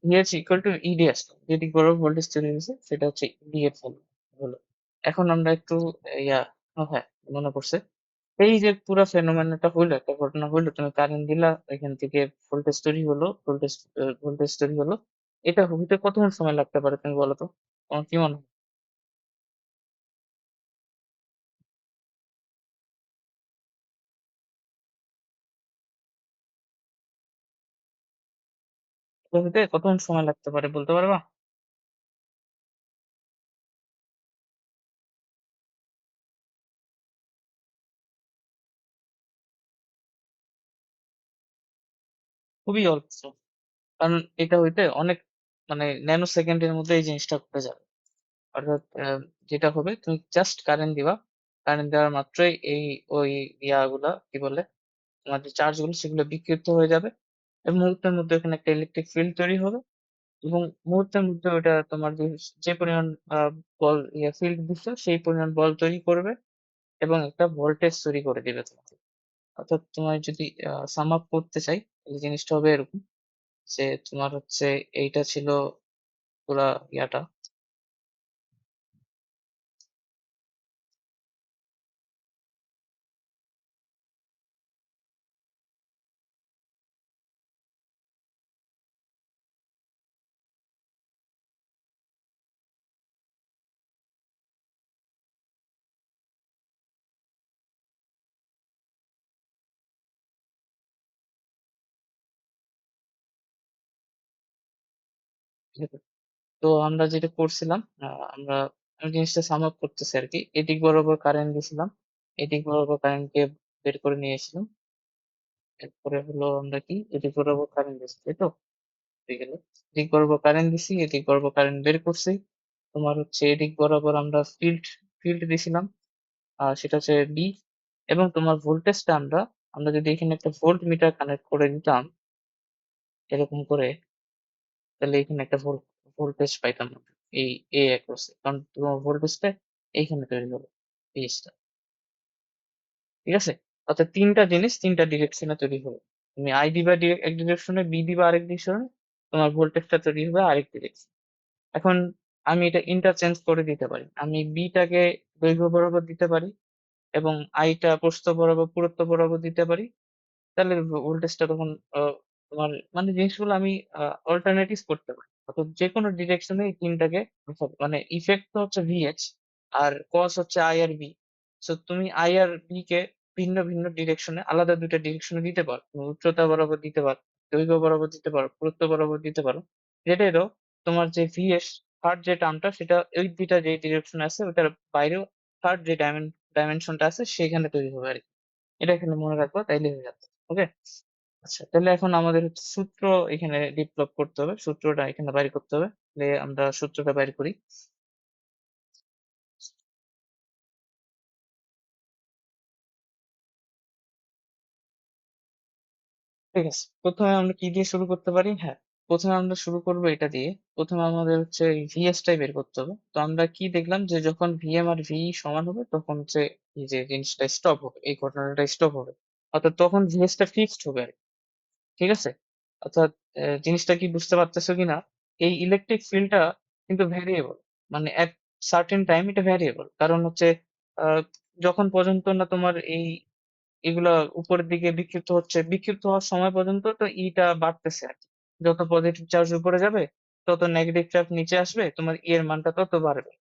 ভিএস ইকুয়াল টু ইডি আসলো, যেটি বড় ভোল্টেজ তৈরি হয়েছে সেটা হচ্ছে ইডি এর ফল হলো। এখন আমরা একটু ইয়া, হ্যাঁ মনে পড়ছে, এই যে পুরো ফেনোমেননটা হইলো, একটা ঘটনা হইলো, তুমি কারেন্ট দিলা, এখান থেকে ভোল্টেজ তৈরি হলো, ভোল্টেজ তৈরি হলো, এটা হইতে কতক্ষণ সময় লাগতে পারে তুমি বলো তো? তোমার কি মনে হয়? এটা হইতে কতক্ষণ সময় লাগতে পারে বলতে পারবা? খুবই অল্প সময়। কারণ এটা হইতে অনেক, মানে ন্যানো সেকেন্ডের মধ্যে এই জিনিসটা ঘটে যাবে। অর্থাৎ যেটা হবে তুমি জাস্ট কারেন্ট দিবা, কারেন্ট দেওয়ার মাত্রই এই ওই ইয়াগুলা কি বলে, তোমার যে চার্জ গুলো সেগুলো বিক্ষিপ্ত হয়ে যাবে এবং মুহূর্তের মধ্যে ওখানে একটা ইলেকট্রিক ফিল্ড তৈরি হবে এবং মুহূর্তের মধ্যে ওটা তোমার যে যে পরিমাণ বল ইয়ে ফিল্ড দিচ্ছে সেই পরিমাণ বল তৈরি করবে এবং একটা ভোল্টেজ তৈরি করে দিবে তোমাকে। অর্থাৎ তোমার যদি সাম আপ করতে চাই, এই জিনিসটা হবে এরকম যে তোমার হচ্ছে এইটা ছিল পুরা ইয়াটা। ঠিক আছে? তো আমরা যেটা করছিলাম, আমরা আমি জিনিসটা সাম আপ করতেছি আর কি, এদিক বরাবর কারেন্ট দিয়েছিলাম, এদিক বরাবর কারেন্টকে বের করে নিয়ে এসেছিলাম। এরপরে হলো আমরা কি এদিক বরাবর কারেন্ট দিচ্ছি, তাই তো? হয়ে গেল, এদিক বরাবর কারেন্ট দিছি, এদিক বরাবর কারেন্ট বের করছি। তোমার হচ্ছে এদিক বরাবর আমরা ফিল্ড ফিল্ড দিছিলাম, আর সেটা হচ্ছে বি। এবং তোমার ভোল্টেজটা আমরা আমরা যদি এখানে একটা ভোল্ট মিটার কানেক্ট করে দিতাম এরকম করে, তাহলে এখানে একটা ভোল্টেজ পাইতাম আমরা এই এ অ্যাক্রসে, কারণ তোমার ভোল্টেজটা এইখানে তৈরি হবে, পেজটা। ঠিক আছে? অর্থাৎ তিনটা জিনিস তিনটা ডিরেকশনে তৈরি হবে। তুমি আই দিবা এক ডিরেকশনে, বি দিবা আরেক ডিরেকশনে, তোমার ভোল্টেজটা তৈরি হবে আরেক ডিরেকশন। এখন আমি এটা ইন্টারচেঞ্জ করে দিতে পারি, আমি বিটাকে দৈর্ঘ্য বরাবর দিতে পারি এবং আইটা প্রস্থ বরাবর পুরুত্ব বরাবর দিতে পারি। তাহলে ভোল্টেজটা তখন তোমার মানে জিনিসগুলো আমি অল্টারনেটিভ করতে পারি, অর্থাৎ যে কোনো ডিরেকশনে এই তিনটাকে মানে ইফেক্ট তো হচ্ছে ভিএচ আর কজ হচ্ছে আই আর বি। সো তুমি আই আর বি কে ভিন্ন ভিন্ন ডিরেকশনে, আলাদা দুইটা ডিরেকশনে দিতে পারো, তুমি উচ্চতা বরাবর দিতে পারো, দৈর্ঘ্য বরাবর দিতে পারো, পুরুত্ব বরাবর দিতে পারো। যেটাই দাও, তোমার যে ভিএস থার্ড যে টার্মটা সেটা ওই দুইটা যে ডিরেকশন আছে ওটার বাইরেও থার্ড যে ডাইমেনশনটা আছে সেখানে তৈরি হবে আর কি। এটা এখানে মনে রাখবো, তাইলে হয়ে যাবে। ওকে? আচ্ছা, তাহলে এখন আমাদের হচ্ছে সূত্র এখানে ডেভেলপ করতে হবে, সূত্রটা এখানে বাইর করতে হবে। তাহলে আমরা সূত্রটা বাইর করি। ঠিক আছে, প্রথমে আমরা কি দিয়ে শুরু করতে পারি? হ্যাঁ, প্রথমে আমরা শুরু করবো এটা দিয়ে। প্রথমে আমাদের হচ্ছে ভিএস টাই বের করতে হবে। তো আমরা কি দেখলাম যে যখন ভিএম আর ভি সমান হবে তখন হচ্ছে এই যে জিনিসটা স্টপ হবে, এই ঘটনাটা স্টপ হবে। অর্থাৎ তখন ভেজটা ফিক্সড হবে আর কি। ঠিক আছে? অর্থাৎ জিনিসটা কি বুঝতে পারতেছো কিনা? এই ইলেকট্রিক ফিল্ডটা কিন্তু ভ্যারিয়েবল। মানে at certain টাইম এটা ভ্যারিয়েবল। কারণ হচ্ছে আহ, যখন পর্যন্ত না তোমার এগুলা উপরের দিকে বিক্ষিপ্ত হচ্ছে, বিক্ষিপ্ত হওয়ার সময় পর্যন্ত তো ইটা বাড়তেছে আর কি। যত পজিটিভ চার্জ উপরে যাবে তত নেগেটিভ চার্জ নিচে আসবে, তোমার এর মানটা তত বাড়বে।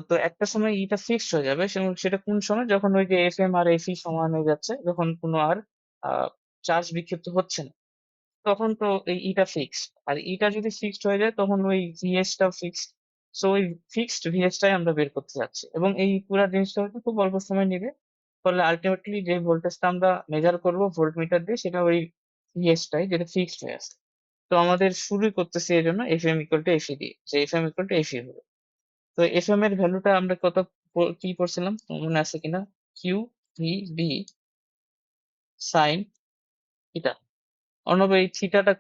তো একটা সময় ইটা ফিক্সড হয়ে যাবে, সেটা কোন সময়? যখন ওই যে F M R F E সমান হয়ে যাচ্ছে, যখন কোনো আর চার্জ বিক্ষিপ্ত হচ্ছে না, তখন তো এই ইটা ফিক্সড। আর ইটা যদি ফিক্সড হয়ে যায় তখন ওই ভিএস টাও ফিক্সড। সো ওই ফিক্সড ভিএস টাই আমরা বের করতে যাচ্ছি, এবং এই পুরো জিনিসটা হয়তো খুব অল্প সময় নেবে। ফলে আলটিমেটলি যে ভোল্টেজটা আমরা মেজার করবো ভোল্ট মিটার দিয়ে, সেটা ওই ভিএস টাই, যেটা ফিক্সড হয়ে আছে। তো আমাদের শুরুই করতেছি এই জন্য এফ এম ইকুয়াল টু এফি দিয়ে, যে এফ এম ইকুয়াল টু এফি হবে। তো এফ এম এর ভ্যালুটা আমরা কত কি পড়ছিলাম তোমার মনে আছে কিনা? Q V B sine theta. Arnab, এই থিটাটা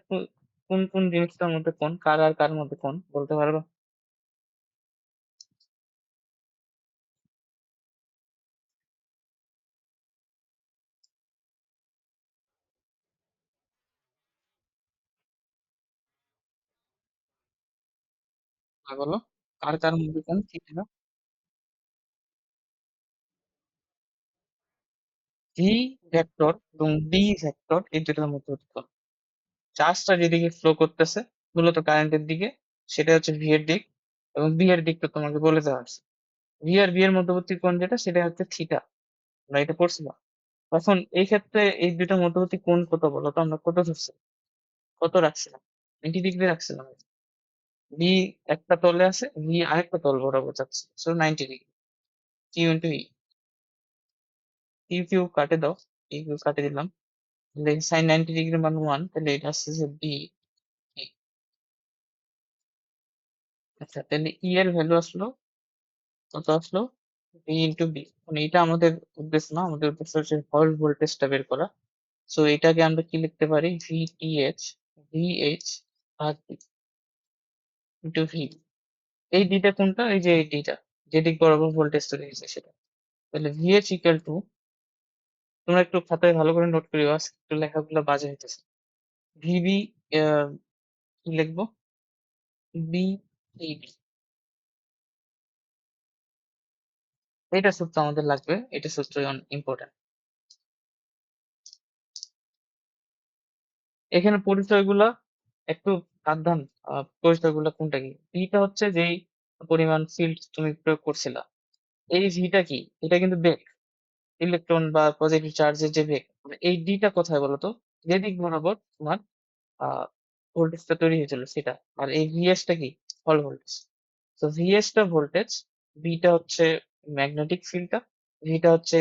কোন কোন জিনিসটার মধ্যে কোন, কার আর কার মধ্যে কোন বলতে পারবে? হ্যাঁ, বলো। কার কার মধ্যে কোন থিটা? ভি ভেক্টর এবং বি ভেক্টর এই দুটোর মধ্যে কোন? চার্জটা যেদিকে ফ্লো করতেছে মূলত কারেন্টের দিকে, সেটা হচ্ছে ভি এর দিক, এবং বি এর দিকটা তোমাকে বলে দেওয়া আছে। ভি আর বি এর মধ্যবর্তী কোণ যেটা, সেটা হচ্ছে থিটা। আমরা এটা পড়ছিলাম। এখন এই ক্ষেত্রে এই দুটো মধ্যবর্তী কোণ কত বলো তো? আমরা কত ধরছি, কত রাখছিলাম? 90 ডিগ্রি রাখছিলাম। বি একটা তলে আছে, ভি আরেকটা তল বরাবর যাচ্ছে, সো 90 ডিগ্রি। কিউ ইন্টু ই। কিউ কিউ কাটে দাও, কিউ কিউ কাটে দিলাম। তাহলে সাইন 90 ডিগ্রি মান 1, তাহলে এটা আসছে যে বি। আচ্ছা, তাহলে ই এর ভ্যালু আসলো কত? আসলো বি ইন্টু বি। মানে এটা আমাদের উদ্দেশ্য না, আমাদের উদ্দেশ্য হচ্ছে হল ভোল্টেজটা বের করা। সো এটাকে আমরা কি লিখতে পারি? ভিটিএইচ, ভিএইচ ভাগ বি ইন্টু ভি। এই ডিটা কোনটা? এই যে এই ডিটা, যেদিক বরাবর ভোল্টেজ তৈরি হয়েছে সেটা। তাহলে ভিএইচ ইকুয়াল টু, তোমরা একটু খাতায় ভালো করে নোট করিও, আজকে একটু লেখাগুলো বাজে হইতেছে। ভিবি কি লিখবো? B eight. এটা সূত্র আমাদের লাগবে, এটা সূত্র ইম্পর্টেন্ট। এখানে পরিচয়গুলা একটু সাবধান। পরিচয়গুলা কোনটা কি? ভিটা হচ্ছে যেই পরিমাণ ফিল্ড তুমি প্রয়োগ করছিলা। এই ভিটা কি? এটা কিন্তু বেগ, ইলেকট্রন বা পজিটিভ চার্জের যে বেগ। মানে এই ডিটা কোথায় বলতো? যেদিক বরাবর তোমার আহ ভোল্টেজটা তৈরি হয়েছিল সেটা। আর এই ভিএস টা কি? হল ভোল্টেজ। তো ভিএস টা ভোল্টেজ, বিটা হচ্ছে ম্যাগনেটিক ফিল্ডটা, ভিটা হচ্ছে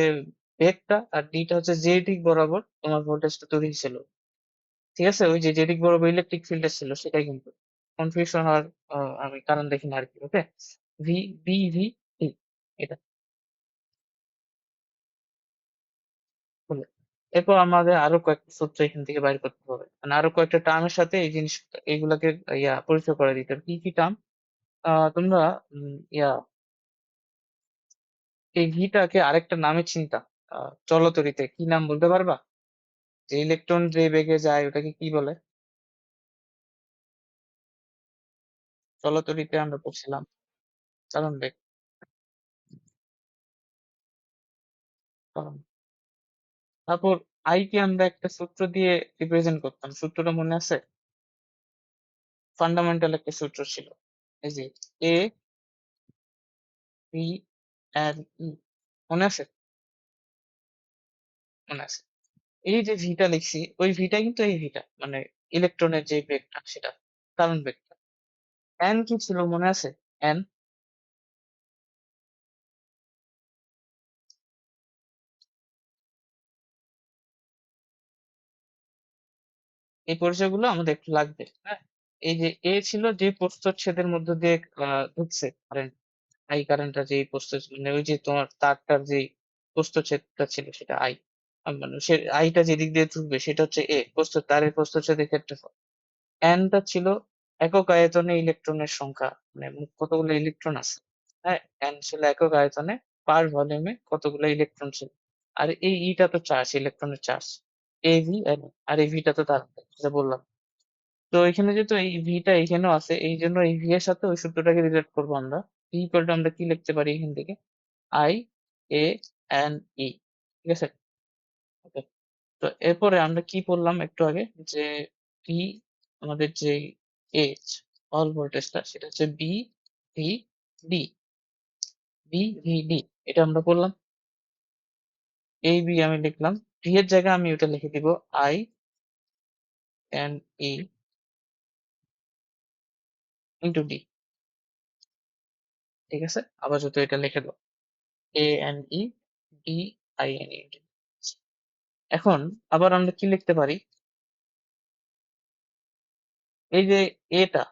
বেগটা, আর ডিটা হচ্ছে যে দিক বরাবর তোমার ভোল্টেজটা তৈরি ছিল। ঠিক আছে? ওই যে যেদিক বরাবর ইলেকট্রিক ফিল্ডটা ছিল সেটাই কিন্তু। কনফিউশন হওয়ার আমি কারণ দেখি না আর কি। ওকে, ভি বি ভি ই, এটা হলো। এরপর আমাদের আরো কয়েকটা সূত্র এখান থেকে বাইর করতে হবে, মানে আরো কয়েকটা টার্মের সাথে এই জিনিস, এইগুলাকে পরিচয় করে দিতে হবে। কি কি টার্ম? তোমরা এই ঘিটাকে আরেকটা নামে চিনতাম। চলতরিতে কি নাম বলতে পারবা? যে ইলেকট্রন যে বেগে যায় ওটাকে কি বলে? চলতরিতে আমরা পড়ছিলাম চালন বেগ। চালন। তারপর আই কে আমরা একটা সূত্র দিয়ে রিপ্রেজেন্ট করতাম, সূত্রটা মনে আছে? ফান্ডামেন্টাল একটা সূত্র ছিল, এই যে এ বি এন ই। মনে আছে? মনে আছে। এই যে ভিটা লিখছি, ওই ভিটা কিন্তু এই ভিটা, মানে ইলেকট্রনের যে বেগটা সেটা, চালন বেগটা। এন কি ছিল মনে আছে? এন। এই পরিচয়গুলো আমাদের একটু লাগবে, হ্যাঁ। এই যে এ ছিল যে প্রস্থচ্ছেদের মধ্য দিয়ে ঢুকছে কারেন্ট, আই কারেন্টটা যে মানে ওই যে তোমার তারটার যে প্রস্থচ্ছেদটা ছিল সেটা আই। মানে সে আইটা যেদিক দিয়ে ঢুকবে সেটা হচ্ছে এ তারের প্রস্থচ্ছেদের ক্ষেত্রফল। এনটা ছিল একক আয়তনে ইলেকট্রনের সংখ্যা, মানে মোট কতগুলো ইলেকট্রন আছে। হ্যাঁ, এন ছিল একক আয়তনে পার ভলিউমে কতগুলো ইলেকট্রন ছিল। আর এই ইটা তো চার্জ, ইলেকট্রনের চার্জ। এই আর এই ভিটা তো তার, যেটা বললাম। তো এখানে যেহেতু এই ভিটা এখানেও আছে, এই জন্য এই ভি এর সাথে ওই সূত্রটাকে রিলেট করবো আমরা। ভি ইকুয়াল টু আমরা কি লিখতে পারি এখান থেকে? I A N E. ঠিক আছে? ওকে। তো এরপরে আমরা কি বললাম একটু আগে, যে ভি, আমাদের যে এইচ অল ভোল্টেজটা, সেটা হচ্ছে B V D. B V D, এটা আমরা বললাম। এই বি আমি লিখলাম, ভি এর জায়গায় আমি ওটা লিখে দিব I N E into D. ঠিক আছে, আবার যদি এটা লিখে দাও, A N E D I N E. এখন আবার আমরা কি লিখতে পারি, এই যে এটা,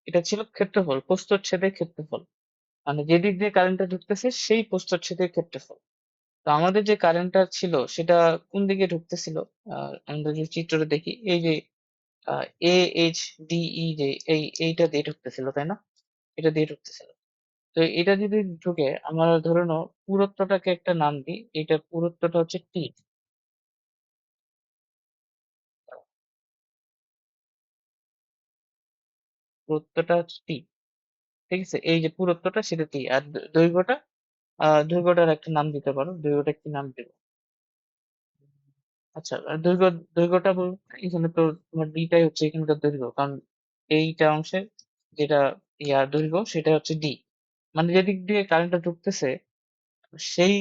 এটা ছিল ক্ষেত্রফল, প্রস্থচ্ছেদের ক্ষেত্রফল। মানে যেদিক দিয়ে কারেন্টটা ঢুকতেছে সেই প্রস্থচ্ছেদের ক্ষেত্রফল। তো আমাদের যে কারেন্টটা ছিল সেটা কোন দিকে ঢুকতেছিল? আমরা যে চিত্রটা দেখি, এই যে এ এইচ ডি ই, যে এইটা দিয়ে ঢুকতেছিল, তাই না? এটা দিয়ে ঢুকতেছিল। তো এটা যদি ঢুকে, আমরা ধরে নাও পুরুত্বটাকে একটা নাম দিই, এটা পুরুত্বটা হচ্ছে টি। পুরুত্বটা হচ্ছে টি। ঠিক আছে, এই যে পুরুত্বটা সেটা টি, আর দৈর্ঘ্যটা, দৈর্ঘ্যটার একটা নাম দিতে পারো, দৈর্ঘ্যটা কি নাম দেবো? আচ্ছা, দৈর্ঘ্যটা বলবো, এখানে তো তোমার ডিটাই হচ্ছে এখানকার দৈর্ঘ্য, কারণ এইটা অংশে যেটা দৈর্ঘ্য সেটা হচ্ছে ডি। মানে যেদিক দিয়ে কারেন্টটা ঢুকতেছে সেই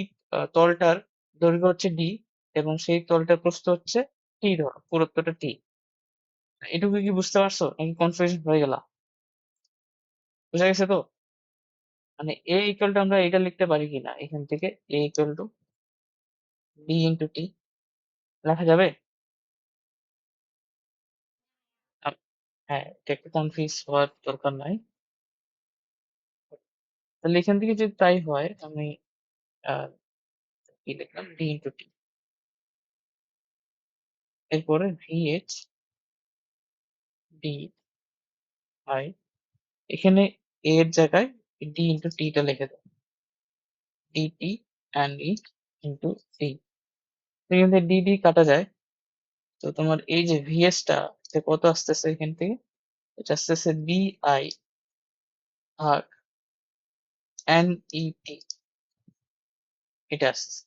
তলটার দৈর্ঘ্য হচ্ছে ডি, এবং সেই তলটার প্রস্থ হচ্ছে টি, ধরো পুরুত্বটা টি। এটুকু কি বুঝতে পারছো নাকি কনফিউশন হয়ে গেল? বুঝা গেছে তো? মানে এ ইকুয়াল টু আমরা এটা লিখতে পারি কিনা এখান থেকে, এ equal to D into T লেখা যাবে? আম- হ্যাঁ, এটা একটু কনফিউজ হওয়ার দরকার নাই। তাহলে এখান থেকে যদি তাই হয়, আমি আহ, কি লিখলাম, ডি ইন্টু টি, এরপরে ভি এইচ ডি আই, এখানে এ এর জায়গায় ডি ইন্টু টিটা লিখে দাও, DT and E into C. এখান থেকে ডি ডি কাটা যায়, তো তোমার এই যে ভিএস টা, এটা কত আসতেছে এখান থেকে? এটা আসতেছে বি আই ভাগ এন ই টি, এটা আসতেছে।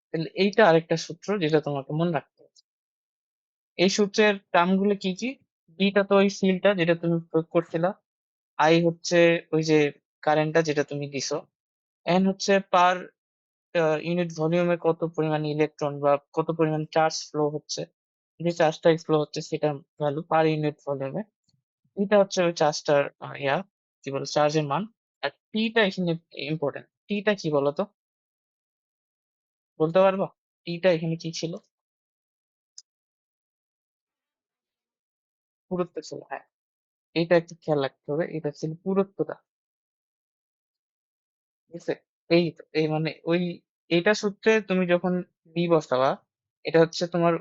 তাহলে এইটা আরেকটা সূত্র যেটা তোমাকে মনে রাখতে হবে। এই সূত্রের টার্মগুলো কি কি? বিটা তো ওই ফিল্ডটা যেটা তুমি প্রয়োগ করছিলা, আই হচ্ছে ওই যে কারেন্টটা যেটা তুমি দিছো, এন হচ্ছে পার ইউনিট ভলিউমে কত পরিমাণ ইলেকট্রন বা কত পরিমাণ চার্জ ফ্লো হচ্ছে, যে চার্জটা ফ্লো হচ্ছে সেটা ভ্যালু পার ইউনিট ভলিউমে। এটা হচ্ছে ওই চার্জটার কি বলে, চার্জের মান। আর টিটা এখানে ইম্পর্টেন্ট। টিটা কি বলতো, বলতে পারবা? টিটা এখানে কি ছিল? পুরুত্ব ছিল, হ্যাঁ। এটা একটু খেয়াল রাখতে হবে, এটা ছিল পুরুত্বটা। ঠিক আছে, এই মানে ওই, এটা সূত্রে তুমি যখন বি বসাবা, এটা হচ্ছে তোমার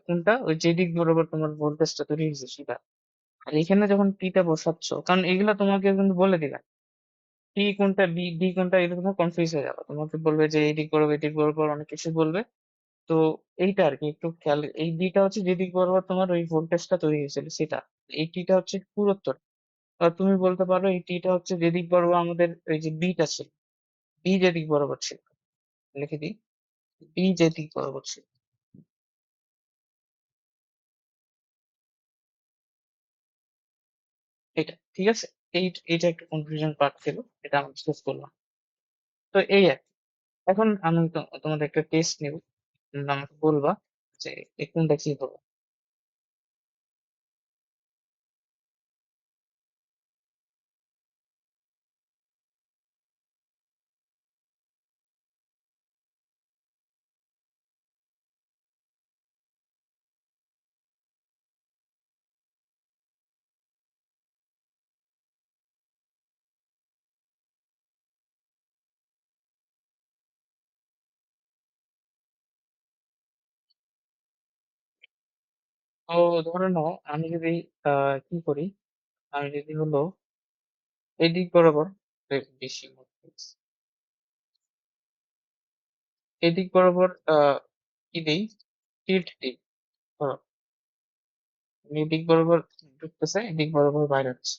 কোনটা, ওই যে দিক বরাবর তোমার ভোল্টেজটা তৈরি হয়েছে সেটা। আর এখানে যখন টিটা বসাচ্ছ, কারণ এগুলা তোমাকে কিন্তু বলে দিবে, টি কোনটা বি ডি কোনটা, এটা তোমার কনফিউজ হয়ে যাবে, তোমাকে বলবে যে এই দিক বরাবর এদিক বরাবর অনেক কিছু বলবে। তো এইটা আর কি একটু খেয়াল, এই ডিটা হচ্ছে যেদিক বরাবর তোমার ওই ভোল্টেজটা তৈরি হয়েছিল সেটা। এই টিটা হচ্ছে পুরুত্তর। আর তুমি বলতে পারো এই টিটা হচ্ছে যেদিক বরাবর আমাদের ওই যে বিটা ছিল, বি যেদিক বরাবর ছিল, লিখে দিই, বি যেদিক বরাবর ছিল এটা। ঠিক আছে, এইটা একটু কনফিউশন পার্ট ছিল, এটা আমি শেষ করলাম। তো এই আর কি। এখন আমি তোমাদের একটা টেস্ট নিব, তোমরা আমাকে বলবা যে এই কোনটা কি হবে। তো ধরে নাও আমি যদি কি করি, আমি যদি হলো এই দিক বরাবর বেশি voltage, এদিক বরাবর কি দেই, টিল্ট দিই। ধরো এদিক বরাবর ঢুকতেছে, এদিক বরাবর বাইরে হচ্ছে।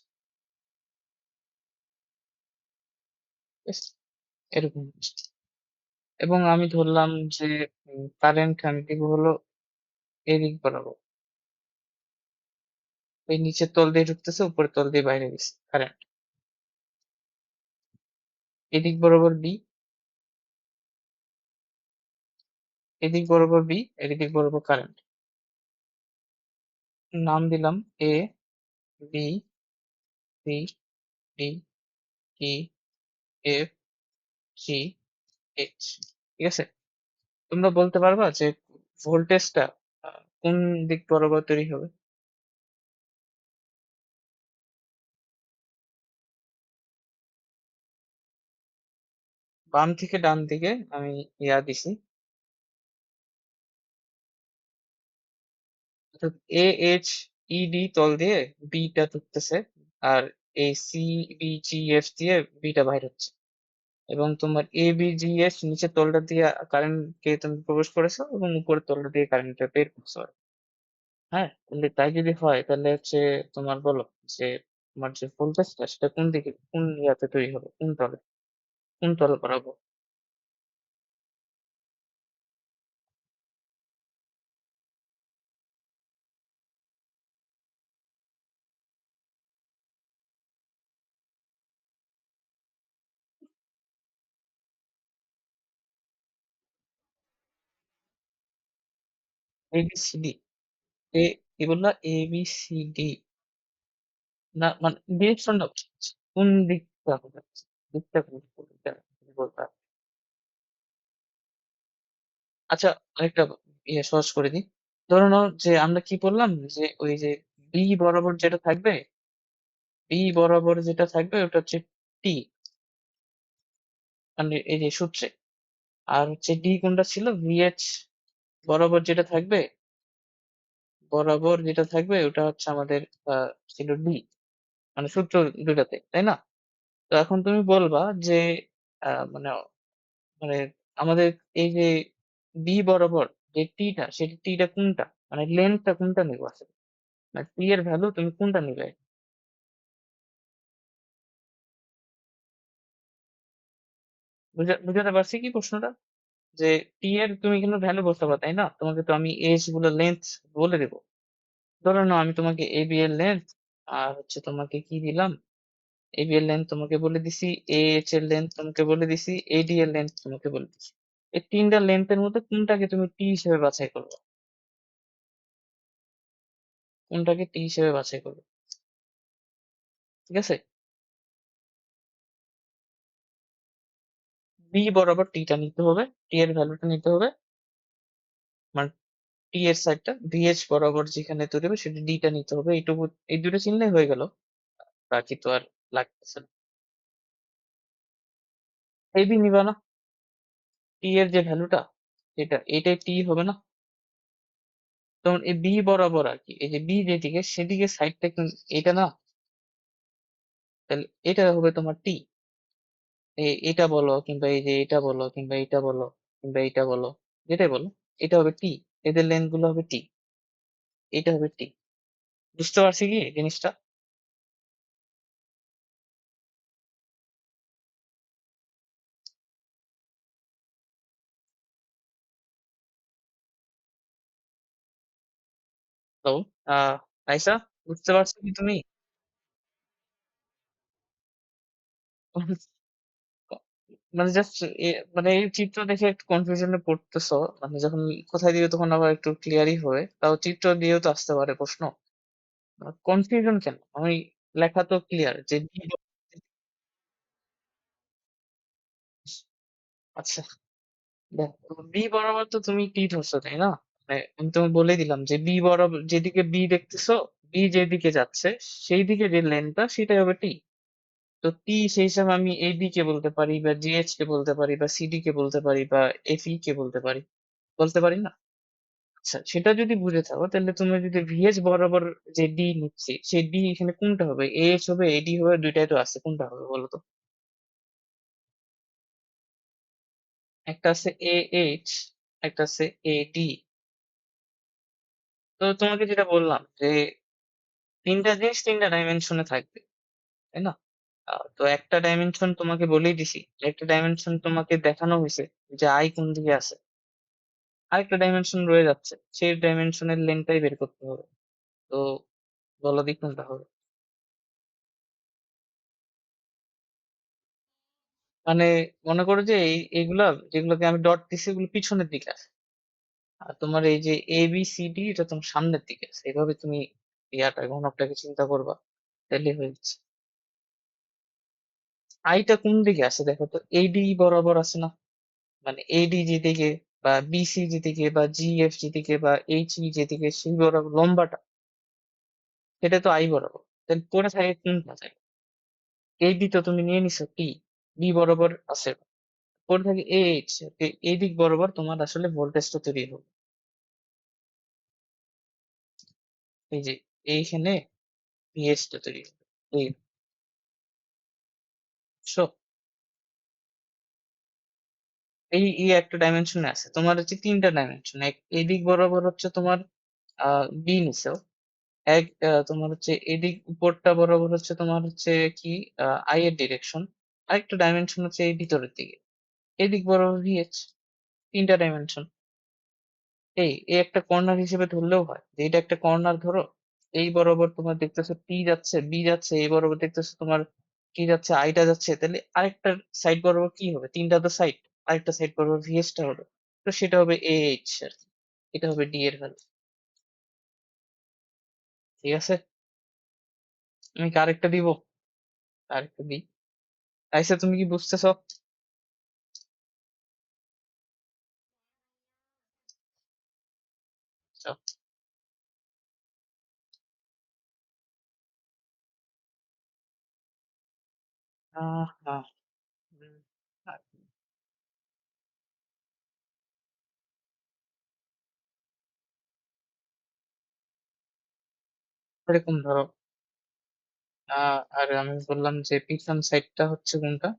ঠিক আছে? এরকম হচ্ছে। এবং আমি ধরলাম যে কারেন্ট আমি দিব হলো এদিক বরাবর। এই নিচের তল দিয়ে ঢুকতেছে, উপরের তল দিয়ে বাইরে গেছে কারেন্ট। এদিক বরাবর বি, এদিক বরাবর বি, এদিক বরাবর কারেন্ট। নাম দিলাম এ, বি, সি, ডি, ই, এফ, জি, এইচ। ঠিক আছে? তোমরা বলতে পারবা যে ভোল্টেজটা কোন দিক বরাবর তৈরি হবে? বাম থেকে ডান দিকে আমি ইয়া দিছি। অর্থাৎ এ এইচ ই ডি তল দিয়ে বিটা ঢুকতেছে, আর এই সি বি জি এফ দিয়ে বিটা বাইর হচ্ছে। এবং তোমার এ বি জি এফ নিচের তলটা দিয়ে কারেন্ট কে তুমি প্রবেশ করেছো, এবং উপরের তলটা দিয়ে কারেন্টটা বের করছো। হ্যাঁ, তাহলে তাই যদি হয় তাহলে হচ্ছে তোমার বলো যে তোমার যে ভোল্টেজটা সেটা কোন দিকে, কোন ইয়াতে তৈরি হবে, কোন তলে, কোন তলে বরাবর? এ বি সি ডি, এ কি বললা, এ বি সি ডি? না মানে ডিরেকশনটা কোন দিকটা হবে, দিকটা কোন দিকটা বলতে হবে। আচ্ছা, আরেকটা ইয়ে সহজ করে দিই। ধরে নাও যে আমরা কি বললাম যে ওই যে বি বরাবর যেটা থাকবে, বি বরাবর যেটা থাকবে ওটা হচ্ছে টি, মানে এই যে সূত্রে। আর হচ্ছে ডি কোনটা ছিল, ভিএইচ বরাবর যেটা থাকবে, বরাবর যেটা থাকবে ওটা হচ্ছে আমাদের ছিল ডি, মানে সূত্র দুটাতে, তাই না? তো এখন তুমি বলবা যে মানে মানে আমাদের এই যে বি বরাবর যে টিটা, সেটা টিটা কোনটা, মানে লেন্থটা কোনটা নিবো আসলে, মানে টি এর ভ্যালু তুমি কোনটা নিবে? বুঝাতে পারছি কি প্রশ্নটা? যে টি এর তুমি কিন্তু ভ্যালু বসাবা, তাই না? তোমাকে তো আমি এজ গুলো লেন্থ বলে দেবো। ধরো না আমি তোমাকে এ বি এর লেন্থ, আর হচ্ছে তোমাকে কি দিলাম, এ বি এর লেন্থ তোমাকে বলে দিছি, এ এইচ এর লেন্থ তোমাকে বলে দিছি, এডি এর লেন্থ তোমাকে বলে দিছি। এই তিনটা লেন্থের মধ্যে কোনটাকে তুমি টি হিসেবে বাছাই করবে? কোনটাকে টি হিসেবে বাছাই করবে? ঠিক আছে? বি বরাবর টিটা নিতে হবে, টি এর ভ্যালুটা নিতে হবে, মানে টি এর সাইডটা ভিএইচ বরাবর যেখানে তৈরি হবে সেটা ডিটা নিতে হবে। এইটুকু, এই দুটো চিনলেই হয়ে গেল, বাকি তো আর লাগতেছে না। এই বি নিবা না, টি এর যে ভ্যালুটা, এটা এটাই টি হবে না? তখন এই বি বরাবর আর কি, এই যে বি যেদিকে সেদিকে সাইডটা এটা না, তাহলে এটা হবে তোমার টি। এটা বলো কিংবা এই যে এটা বলো কিংবা এটা বলো কিংবা এটা বলো, যেটাই বলো, এটা হবে টি। এদের লেন্থ গুলো হবে টি, এটা হবে টি। বুঝতে পারছি কি জিনিসটা? তো আইসা, বুঝতে পারছো কি তুমি? মানে জাস্ট মানে এই চিত্র দেখে একটু কনফিউশনে পড়তেছো, মানে যখন কোথায় দিবে তখন আবার একটু ক্লিয়ারই হবে, তাও চিত্র দিয়েও তো আসতে পারে প্রশ্ন। কনফিউশন কেন, আমি লেখা তো ক্লিয়ার যে আচ্ছা দেখো, বি বরাবর তো তুমি টি ধরছো, তাই না? মানে আমি তোমাকে বলে দিলাম যে বি বরাবর যেদিকে বি দেখতেছো, বি যেদিকে যাচ্ছে সেই দিকে যে লেনটা সেটাই হবে টি। তো টি সেই হিসাবে আমি এ বি কে বলতে পারি, বা জিএইচ কে বলতে পারি, বা সিডি কে বলতে পারি, বা এফ ই কে বলতে পারি, বলতে পারি না? আচ্ছা, সেটা যদি বুঝে থাকো তাহলে তুমি যদি ভিএচ বরাবর যে ডি নিচ্ছি, সেই ডি এখানে কোনটা হবে, এইচ হবে এডি হবে, দুইটাই তো আছে, কোনটা হবে বলো তো? একটা আছে এ এইচ, একটা আছে এ ডি। তো তোমাকে যেটা বললাম যে তিনটা জিনিস তিনটা ডাইমেনশনে থাকবে, তাই না? তো একটা ডাইমেনশন তোমাকে বলেই দিছি, একটা ডাইমেনশন তোমাকে দেখানো হয়েছে যে আই কোন দিকে আছে, আরেকটা ডাইমেনশন রয়ে যাচ্ছে, সেই ডাইমেনশনের লেনটাই বের করতে হবে। তো বলো দিক কোনটা হবে? মানে মনে করো যে এইগুলা যেগুলোকে আমি ডট দিছি এগুলো পিছনের দিকে আছে, আর তোমার এই যে এ বি সি ডি এটা তোমার সামনের দিকে আছে। এইভাবে তুমি ঘনকটাকে চিন্তা করবা, তাহলে হয়ে যাচ্ছে। আইটা কোন দিকে আছে দেখো তো, এডি বরাবর আছে না? মানে এডি যেদিকে বা বিসি যেদিকে বা জি এফ যেদিকে বা এইচ ই যেদিকে সেই বরাবর লম্বাটা, সেটা তো আই বরাবর। তাহলে পড়ে থাকে কোনটা থাকে? এই বি তো তুমি নিয়ে নিছো টি, বি বরাবর আছে, পড়ে থাকে এইচ। এই দিক বরাবর তোমার আসলে ভোল্টেজটা তৈরি হবে। এই যে এইখানে ভিএস টা তৈরি হবে এই, বুঝছো? এই একটা ডাইমেনশনে আছে, তোমার হচ্ছে তিনটা ডাইমেনশন। এই দিক বরাবর হচ্ছে তোমার বি নিছো, তোমার হচ্ছে এদিক উপরটা বরাবর হচ্ছে তোমার হচ্ছে কি আই এর ডিরেকশন, আরেকটা ডাইমেনশন হচ্ছে এই ভিতরের দিকে, এদিক বরাবর ভিএচ। তিনটা ডাইমেনশন। এই একটা কর্নার হিসেবে ধরলেও হয় যে এটা একটা কর্নার ধরো, এই বরাবর তোমার দেখতেছো টি যাচ্ছে, বি যাচ্ছে, এই বরাবর দেখতেছো তোমার টি যাচ্ছে, আইটা যাচ্ছে, তাহলে আরেকটা সাইড বরাবর কি হবে? তিনটা তো সাইড, আরেকটা সাইড বরাবর ভিএস টা হবে, তো সেটা হবে এ এইচ আর কি। এটা হবে ডি এর ভ্যালু। ঠিক আছে, আমি কি আরেকটা দিব? আরেকটা দিই। আইসা, তুমি কি বুঝতেছো? আচ্ছা। হ্যাঁ। হুম, আর এরকম ধরো, আর আমি বললাম যে পিছন সাইডটা হচ্ছে কোনটা,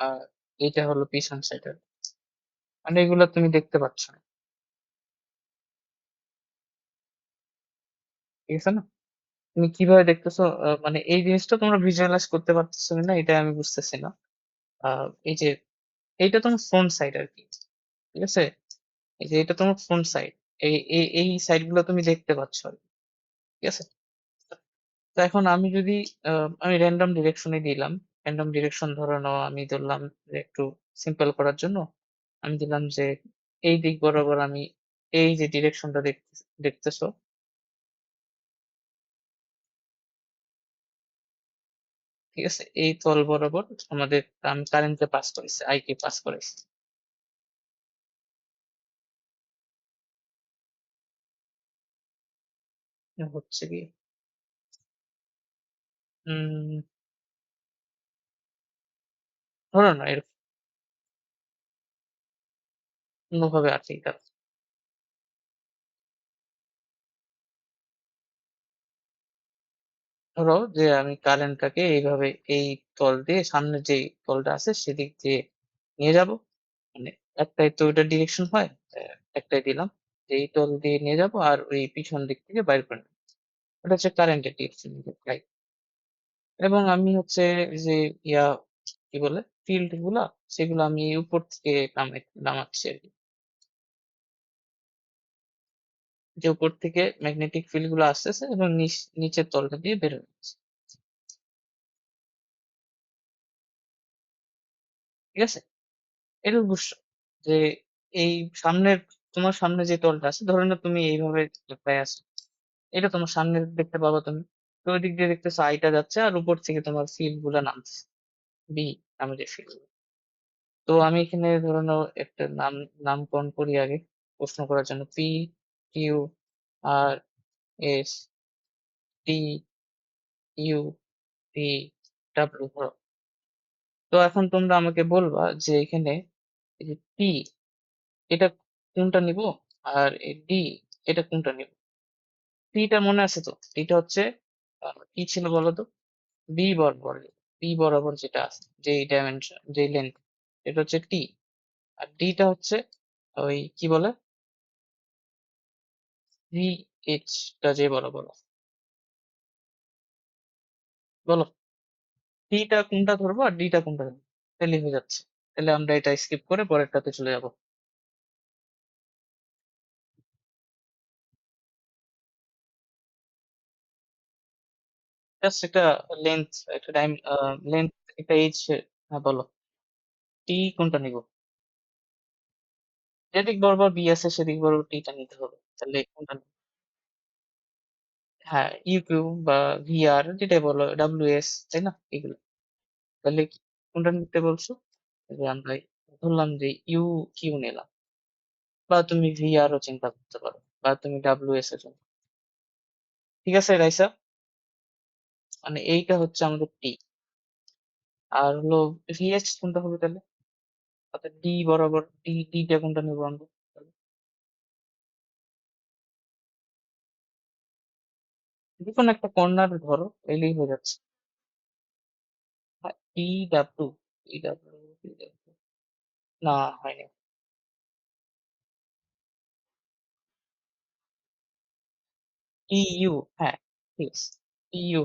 আর এটা হলো পিছন সাইড। মানে এগুলো তুমি দেখতে পাচ্ছ না, ঠিক আছে না? তুমি কিভাবে দেখতেছো? মানে এই জিনিসটা তোমরা ভিজুয়ালাইজ করতে পারতেছো না, এটা আমি বুঝতেছি না। এই যে এইটা তোমার ফ্রন্ট সাইড আর কি, ঠিক আছে? এই যে এটা তোমার ফ্রন্ট সাইড, এই সাইড গুলো তুমি দেখতে পাচ্ছ আর কি, ঠিক আছে? তো এখন আমি যদি আমি র্যান্ডম ডিরেকশনে দিলাম, র্যান্ডম ডিরেকশন ধরে নাও, আমি ধরলাম যে একটু সিম্পল করার জন্য আমি দিলাম যে এই দিক বরাবর আমি এই যে ডিরেকশনটা দেখতেছো, ঠিক আছে, এই তল বরাবর আমাদের আমি কারেন্টকে পাস করেছি, আই কে পাস করেছি। হচ্ছে কি উম ধরো না এর কোনোভাবে আছে এটা। ধরো যে আমি কারেন্টটাকে এইভাবে এই তল দিয়ে সামনে যে তলটা আছে সেদিক দিয়ে নিয়ে যাব, মানে একটাই তো ওটা ডিরেকশন হয়, একটাই দিলাম যে এই তল দিয়ে নিয়ে যাব আর ওই পিছন দিক থেকে বাইর করে নেবো। ওটা হচ্ছে কারেন্টের ডিরেকশন, রাইট? এবং আমি হচ্ছে যে ইয়া কি বলে ফিল্ড গুলা, সেগুলো আমি উপর থেকে নামাচ্ছি আর কি, যে উপর থেকে ম্যাগনেটিক ফিল্ড গুলো আসতেছে এবং নিচের তলটা দিয়ে বের হচ্ছে, ঠিক আছে? এটা বুঝছো যে এই সামনের, তোমার সামনে যে তলটা আছে, ধরে না তুমি এইভাবে তাকায় আছো, এটা তোমার সামনে দেখতে পাবা তুমি। তো ওই দিক দিয়ে দেখতেছো আইটা যাচ্ছে আর উপর থেকে তোমার ফিল্ড গুলা নামছে, বি নামে যে ফিল্ড। তো আমি এখানে ধরে নাও একটা নামকরণ করি আগে প্রশ্ন করার জন্য, P, Q, R, S, T, U, V, W ধরো। তো এখন তোমরা আমাকে বলবা যে এখানে এই যে পি এটা কোনটা নিব, আর এই ডি এটা কোনটা নিব? টিটা মনে আছে তো? টিটা হচ্ছে কি ছিল বলো তো? বি বরাবর, বি বরাবর যেটা আছে, যেই ডাইমেনশন যেই লেন্থ, এটা হচ্ছে টি। আর ডিটা হচ্ছে ওই কি বলে VH টা যে বরাবর আছে। বলো টিটা কোনটা ধরবো আর ডিটা কোনটা ধরবো, তাহলে হয়ে যাচ্ছে। তাহলে আমরা এটা স্কিপ করে পরেরটাতে চলে যাব। জাস্ট একটা লেন্থ, একটা টাইম, লেন্থ, একটা এজ। হ্যাঁ বলো, টি কোনটা নিব? যেদিক বরাবর বি আছে সেদিক বরাবর টিটা নিতে হবে, তাহলে কোনটা নিব? হ্যাঁ, ইউকিউ বা ভিআর যেটাই বলো, ডাব্লিউ এস, তাই না এগুলো? তাহলে কোনটা নিতে বলছো? যে আমরা ধরলাম যে ইউ কিউ নিলাম, বা তুমি ভিআর ও চিন্তা করতে পারো, বা তুমি ডাব্লিউ এস ও চিন্তা। ঠিক আছে রাইসা, মানে এইটা হচ্ছে আমাদের টি। আর হলো ভিএস কোনটা হবে তাহলে? অর্থাৎ ডি বরাবর ডিটা কোনটা নেবো আমরা তাহলে? যে কোনো একটা কর্নার ধরো, এলেই হয়ে যাচ্ছে। টি ডাব্লিউ, টি ডাব্লিউ না, হয়নি। টি ইউ, হ্যাঁ ঠিক আছে, টি ইউ।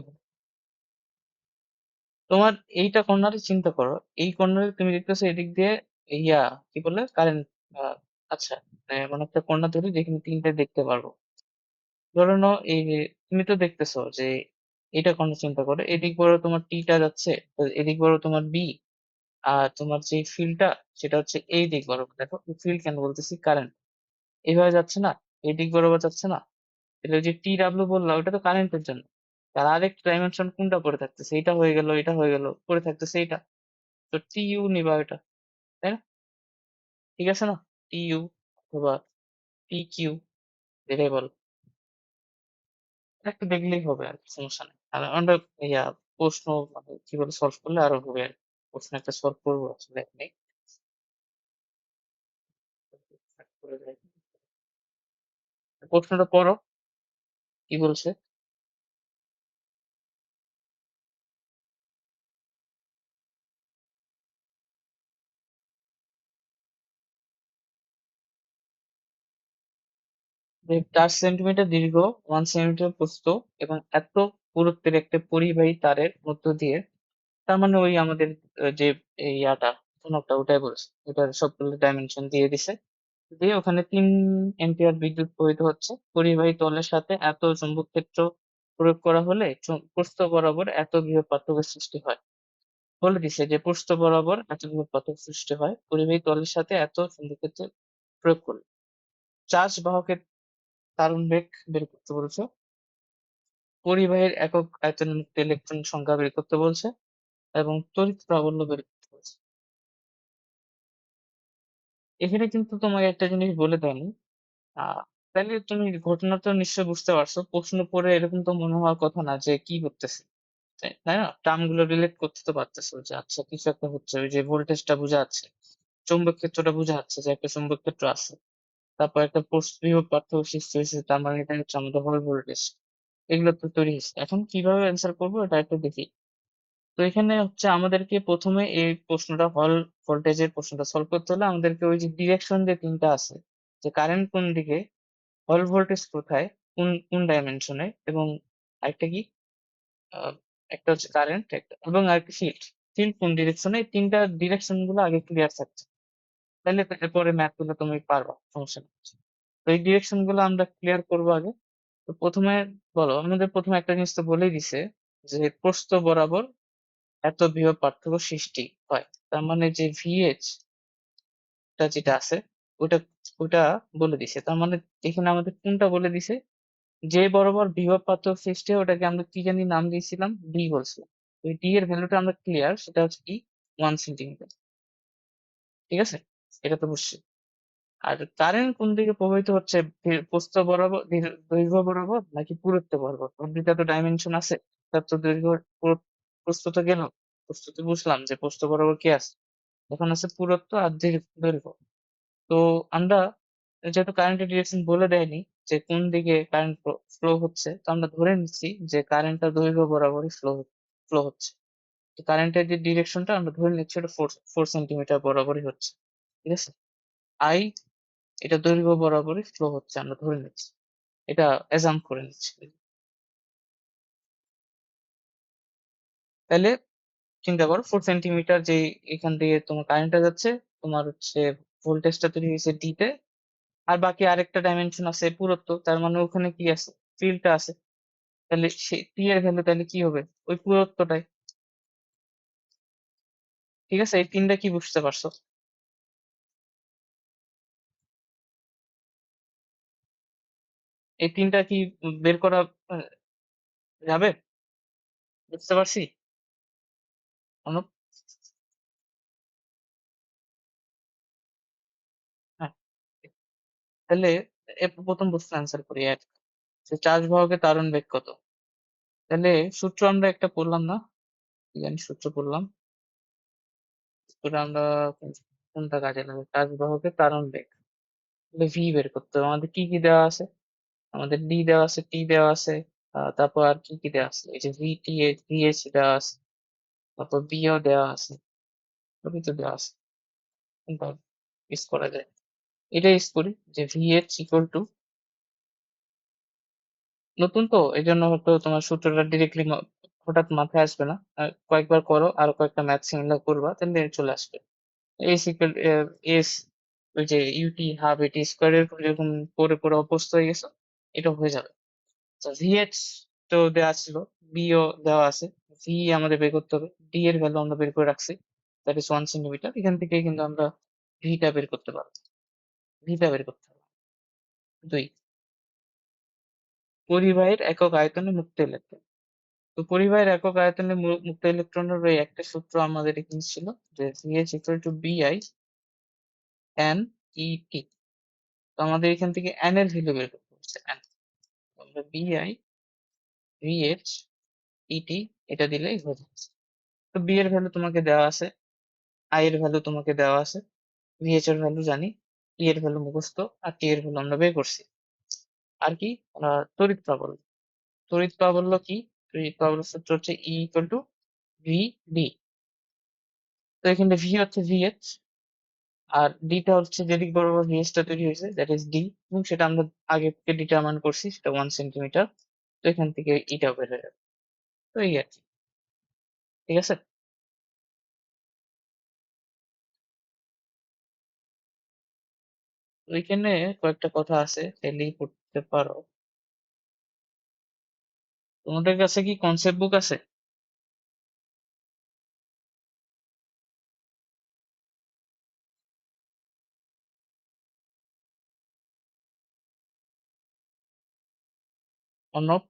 তোমার এইটা কর্নারে চিন্তা করো, এই কর্নারে তুমি দেখতেছো এদিক দিয়ে ইয়া কি বলে কারেন্ট। আচ্ছা, মানে একটা কর্নার ধরি যেখানে তিনটে দেখতে পারবো। ধরে নাও এই যে তুমি তো দেখতেছো যে এটা কর্নার, চিন্তা করো এদিক বড় তোমার টিটা যাচ্ছে, তো এদিক বড় তোমার বি। আর তোমার যে ফিল্ডটা সেটা হচ্ছে এই দিক বরাবর, দেখো ফিল্ড কেন বলতেছি, কারেন্ট এইভাবে যাচ্ছে না, এই দিক বরাবর যাচ্ছে না। এটা যে টি ডাব্লিউ বললাম ওটা তো কারেন্টের জন্য। তার আরেকটা ডাইমেনশন কোনটা পড়ে থাকতেছে, এটা হয়ে গেল, এটা হয়ে গেল, পড়ে থাকতেছে এটা। তো টি ইউ নিবা এটা, তাই না? ঠিক আছে না? টি ইউ অথবা পি কিউ, যেটাই বল, একটু দেখলেই হবে আর কি, সমস্যা নেই। আর আমরা ইয়া প্রশ্ন মানে কি বলে সলভ করলে আরো হবে আর কি। প্রশ্ন একটা সলভ করবো আসলে এখনই। প্রশ্নটা পড়ো, কি বলছে? যে 4 সেন্টিমিটার দীর্ঘ, 1 সেন্টিমিটার প্রস্থ এবং এত পুরুত্বের একটা পরিবাহী তারের মধ্য দিয়ে, তার মানে ওই আমাদের যে এই ইয়াটা ঘনকটা ওটাই বলছে, ওটার সবগুলো ডাইমেনশন দিয়ে দিছে। দিয়ে ওখানে 3 এম্পিয়ার বিদ্যুৎ প্রবাহিত হচ্ছে, পরিবাহী তলের সাথে এত চুম্বক ক্ষেত্র প্রয়োগ করা হলে প্রস্থ বরাবর এত বৃহৎ পার্থক্য সৃষ্টি হয়। বলে দিছে যে প্রস্থ বরাবর এত বৃহৎ পার্থক্য সৃষ্টি হয় পরিবাহী তলের সাথে এত চুম্বক ক্ষেত্র প্রয়োগ করলে। চার্জ বাহকের তারণ বেগ বের করতে বলছে, পরিবাহীর একক আয়তন মুক্ত ইলেকট্রন সংখ্যা বের করতে বলছে, এবং তড়িৎ প্রাবল্য বের করতে বলছে। এখানে কিন্তু তোমাকে একটা জিনিস বলে দেয়নি। তাহলে তুমি ঘটনাটা নিশ্চয়ই বুঝতে পারছো, প্রশ্ন পড়ে এরকম তো মনে হওয়ার কথা না যে কি করতেছে, তাই না? টার্ম গুলো রিলেট করতে তো পারতেছো যে আচ্ছা কিছু একটা হচ্ছে, ওই যে ভোল্টেজটা বোঝা যাচ্ছে, চৌম্বক ক্ষেত্রটা বোঝা যাচ্ছে যে একটা চৌম্বক ক্ষেত্র আছে। তারপর একটা বিভব পার্থক্য সৃষ্টি হয়েছে, তার মানে এটা হচ্ছে আমাদের হল ভোল্টেজ। এগুলো তো তৈরি হয়েছে, এখন কিভাবে অ্যান্সার করবো এটা একটু দেখি। তো এখানে হচ্ছে আমাদেরকে প্রথমে এই প্রশ্নটা হল ভোল্টেজের প্রশ্নটা সলভ করতে হলে আমাদেরকে ওই যে ডিরেকশন যে তিনটা আছে, যে কারেন্ট কোন দিকে, হল ভোল্টেজ কোথায়, কোন কোন ডাইমেনশনে, এবং আরেকটা কি, আহ, একটা হচ্ছে কারেন্ট, একটা এবং আরেকটা ফিল্ড, ফিল্ড কোন ডিরেকশনে, এই তিনটা ডিরেকশন গুলো আগে ক্লিয়ার থাকছে। তাহলে এরপরে ম্যাথ গুলো তুমি পারবা, সমস্যা নেই। তো এই ডিরেকশন গুলো আমরা ক্লিয়ার করবো আগে। তো প্রথমে বলো, আমাদের প্রথমে একটা জিনিস তো বলেই দিছে যে প্রস্থ বরাবর এত বৃহৎ পার্থক্য সৃষ্টি হয়। তার মানে যে ভিএইচ টা যেটা আছে ওটা ওটা বলে দিছে। তার মানে এখানে আমাদের কোনটা বলে দিছে, যে বরাবর বিভব পার্থক্য সৃষ্টি হয় ওটাকে আমরা কি জানি নাম দিয়েছিলাম, ডি বলছিলাম। ওই ডি এর ভ্যালুটা আমরা ক্লিয়ার, সেটা হচ্ছে কি, 1 সেন্টিমিটার। ঠিক আছে, এটা তো বুঝছি। আর কারেন্ট কোন দিকে প্রবাহিত হচ্ছে, প্রস্থ বরাবর, দৈর্ঘ্য বরাবর নাকি পুরুত্ব বরাবর, ওর দুইটা তো ডাইমেনশন আছে। তার তো দৈর্ঘ্য, প্রস্থ তো গেল, প্রস্থ তো বুঝলাম যে প্রস্থ বরাবর কি আছে, এখন আছে পুরুত্ব আর দৈর্ঘ্য। তো আমরা যেহেতু কারেন্টের ডিরেকশন বলে দেয়নি যে কোন দিকে কারেন্ট ফ্লো হচ্ছে, তো আমরা ধরে নিচ্ছি যে কারেন্টটা দৈর্ঘ্য বরাবরই ফ্লো হচ্ছে। তো কারেন্টের যে ডিরেকশনটা আমরা ধরে নিচ্ছি ওটা 4 সেন্টিমিটার বরাবরই হচ্ছে। ঠিক আছে? I এটা দৈর্ঘ্য বরাবরই ফ্লো হচ্ছে আমরা ধরে নিচ্ছি। এটা অ্যাজাম্প করে নিচ্ছি। তাইলে চিন্তা করো 4 সেন্টিমিটার যে এখান দিয়ে তোমার কারেন্টটা যাচ্ছে, তোমার হচ্ছে ভোল্টেজটা তৈরি হয়েছে D তে। আর বাকি আরেকটা ডাইমেনশন আছে পুরুত্ব। তার মানে ওখানে কি আছে? ফিল্ডটা আছে। তাহলে সে T এর ভ্যালু তাহলে কি হবে? ওই পুরুত্বটাই। ঠিক আছে? এই ৩ টা কি বুঝতে পারছো? এই ৩ টা কি বের করা আ যাবে? বুঝতে পারছি? অনুপ? হ্যাঁ। তাহলে ১ম প্রশ্নের অ্যান্সার করি ১ যে চার্জ বাহকের ত্বরণ বেগ কত? তাহলে সূত্র আমরা একটা পড়লাম না? কি জানি সূত্র পড়লাম। সূত্রটা আমরা কোনটা কাজে লাগে? চার্জ বাহকের ত্বরণ বেগ। তাহলে V বের করতে হবে। আমাদের কি, কি দেওয়া আছে? আমাদের D দেওয়া আছে, T দেওয়া আছে। তারপর আর কি, কি দেওয়া আছে? এই যে VTH, VH দেওয়া আছে। তারপর B ও দেওয়া আছে। সবই তো দেওয়া আছে। কোনটা ইউজ করা যায়? এটা ইউজ করি যে VH ইকুয়াল টু নতুন তো এজন্য হয়তো তোমার সূত্রটা ডিরেক্টলি হঠাৎ মাথায় আসবে না। কয়েকবার করো আরো কয়েকটা ম্যাথ সিমিলার করবা তাহলে চলে আসবে। এস ইকুয়াল এস ওই যে ইউটি হাফ এটি স্কোয়ারের যেরকম পড়ে পড়ে অভ্যস্ত হয়ে গেছো এটা হয়ে যাবে। আচ্ছা ভিএইচ তো দেওয়া ছিল, বি ও দেওয়া আছে, ভি আমাদের বের করতে হবে, ডি এর ভ্যালু আমরা বের করে রাখছি দ্যাট ইজ 1 সেন্টিমিটার। এখান থেকে কিন্তু আমরা ভিটা বের করতে পারবো। ভিটা বের করতে হবে। ২ পরিবাহীর একক আয়তনে মুক্ত ইলেকট্রন। তো পরিবাহীর একক আয়তনে মুক্ত ইলেকট্রনের ওই একটা সূত্র আমাদের এখানে ছিল যে VH equal to BI N ET। তো আমাদের এখান থেকে N এর ভ্যালু বের করতে হচ্ছে N। আমরা BI VH ET এটা দিলেই হয়ে যাচ্ছে। তো B এর ভ্যালু তোমাকে দেওয়া আছে, I এর ভ্যালু তোমাকে দেওয়া আছে, VH এর ভ্যালু জানি, E এর ভ্যালু মুখস্থ আর T এর ভ্যালু আমরা বের করছি। আর কি তড়িৎ প্রাবল্য। তড়িৎ প্রাবল্য কি? তড়িৎ প্রাবল্য সূত্র হচ্ছে E ইকুয়াল টু VD। তো এখানে V হচ্ছে VH আর D টা হচ্ছে যেদিক বরাবর VH টা তৈরি হয়েছে দ্যাট ইজ D এবং সেটা আমরা আগে থেকে ডিটারমাইন করছি সেটা 1 সেন্টিমিটার। তো এখান থেকে ইটা বের হয়ে যাবে। তো এই আর কি। ঠিক আছে? তো এইখানে কয়েকটা কথা আছে চাইলেই পড়তে পারো। তোমাদের কাছে কি কনসেপ্ট বুক আছে? অর্ণব?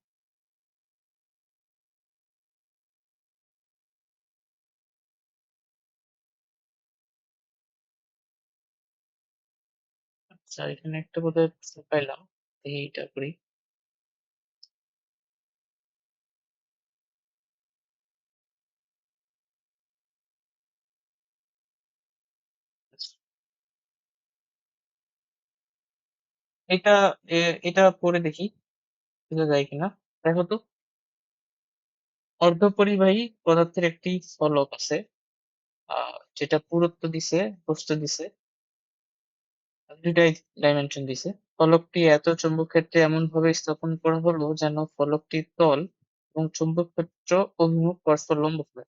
আচ্ছা এখানে একটা বোধহয় প্রশ্ন পাইলাম। দেখি এইটা করি। আচ্ছা, এটা এটা পড়ে দেখি বোঝা যায় কিনা। দেখো তো অর্ধপরিবাহী পদার্থের একটি ফলক আছে যেটা পুরুত্ব দিছে, প্রস্থ দিছে, দুইটাই ডাইমেনশন দিছে। ফলকটি এত চৌম্বক ক্ষেত্রে এমন ভাবে স্থাপন করা হলো যেন ফলকটির তল এবং চৌম্বক ক্ষেত্র অভিমুখ পরস্পর লম্ব হয়।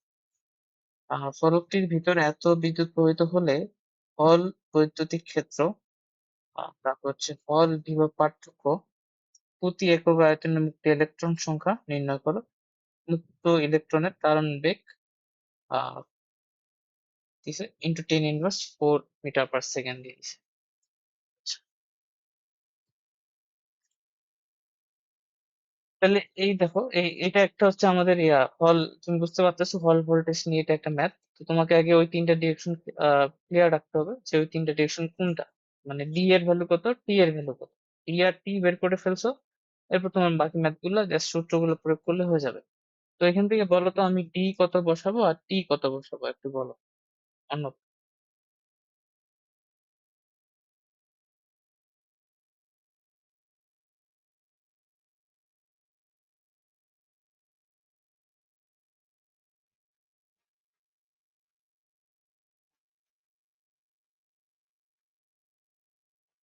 ফলকটির ভিতরে এত বিদ্যুৎ প্রবাহিত হলে হল বৈদ্যুতিক ক্ষেত্র তারপর হচ্ছে হল বিভব পার্থক্য প্রতি একক আয়তনে মুক্ত ইলেকট্রন সংখ্যা নির্ণয় করো। মুক্ত ইলেকট্রনের ত্বরণ বেগ আহ দিছে into 10 inverse 4 metre per second দিয়ে দিছে। আচ্ছা, তাহলে এই দেখো এটা একটা হচ্ছে আমাদের হল, তুমি বুঝতে পারতেছো হল ভোল্টেজ নিয়ে এটা একটা ম্যাথ। তো তোমাকে আগে ওই তিনটা ডিরেকশন ক্লিয়ার রাখতে হবে যে ওই তিনটা ডিরেকশন কোনটা, মানে ডি এর ভ্যালু কত, টি এর ভ্যালু কত। ডি আর টি বের করে ফেলছো, এরপর তোমার বাকি ম্যাথ গুলো জাস্ট সূত্রগুলো প্রয়োগ করলে হয়ে যাবে। তো এখান থেকে বলো তো আমি ডি কত বসাবো আর টি কত বসাবো একটু বলো। অন্য?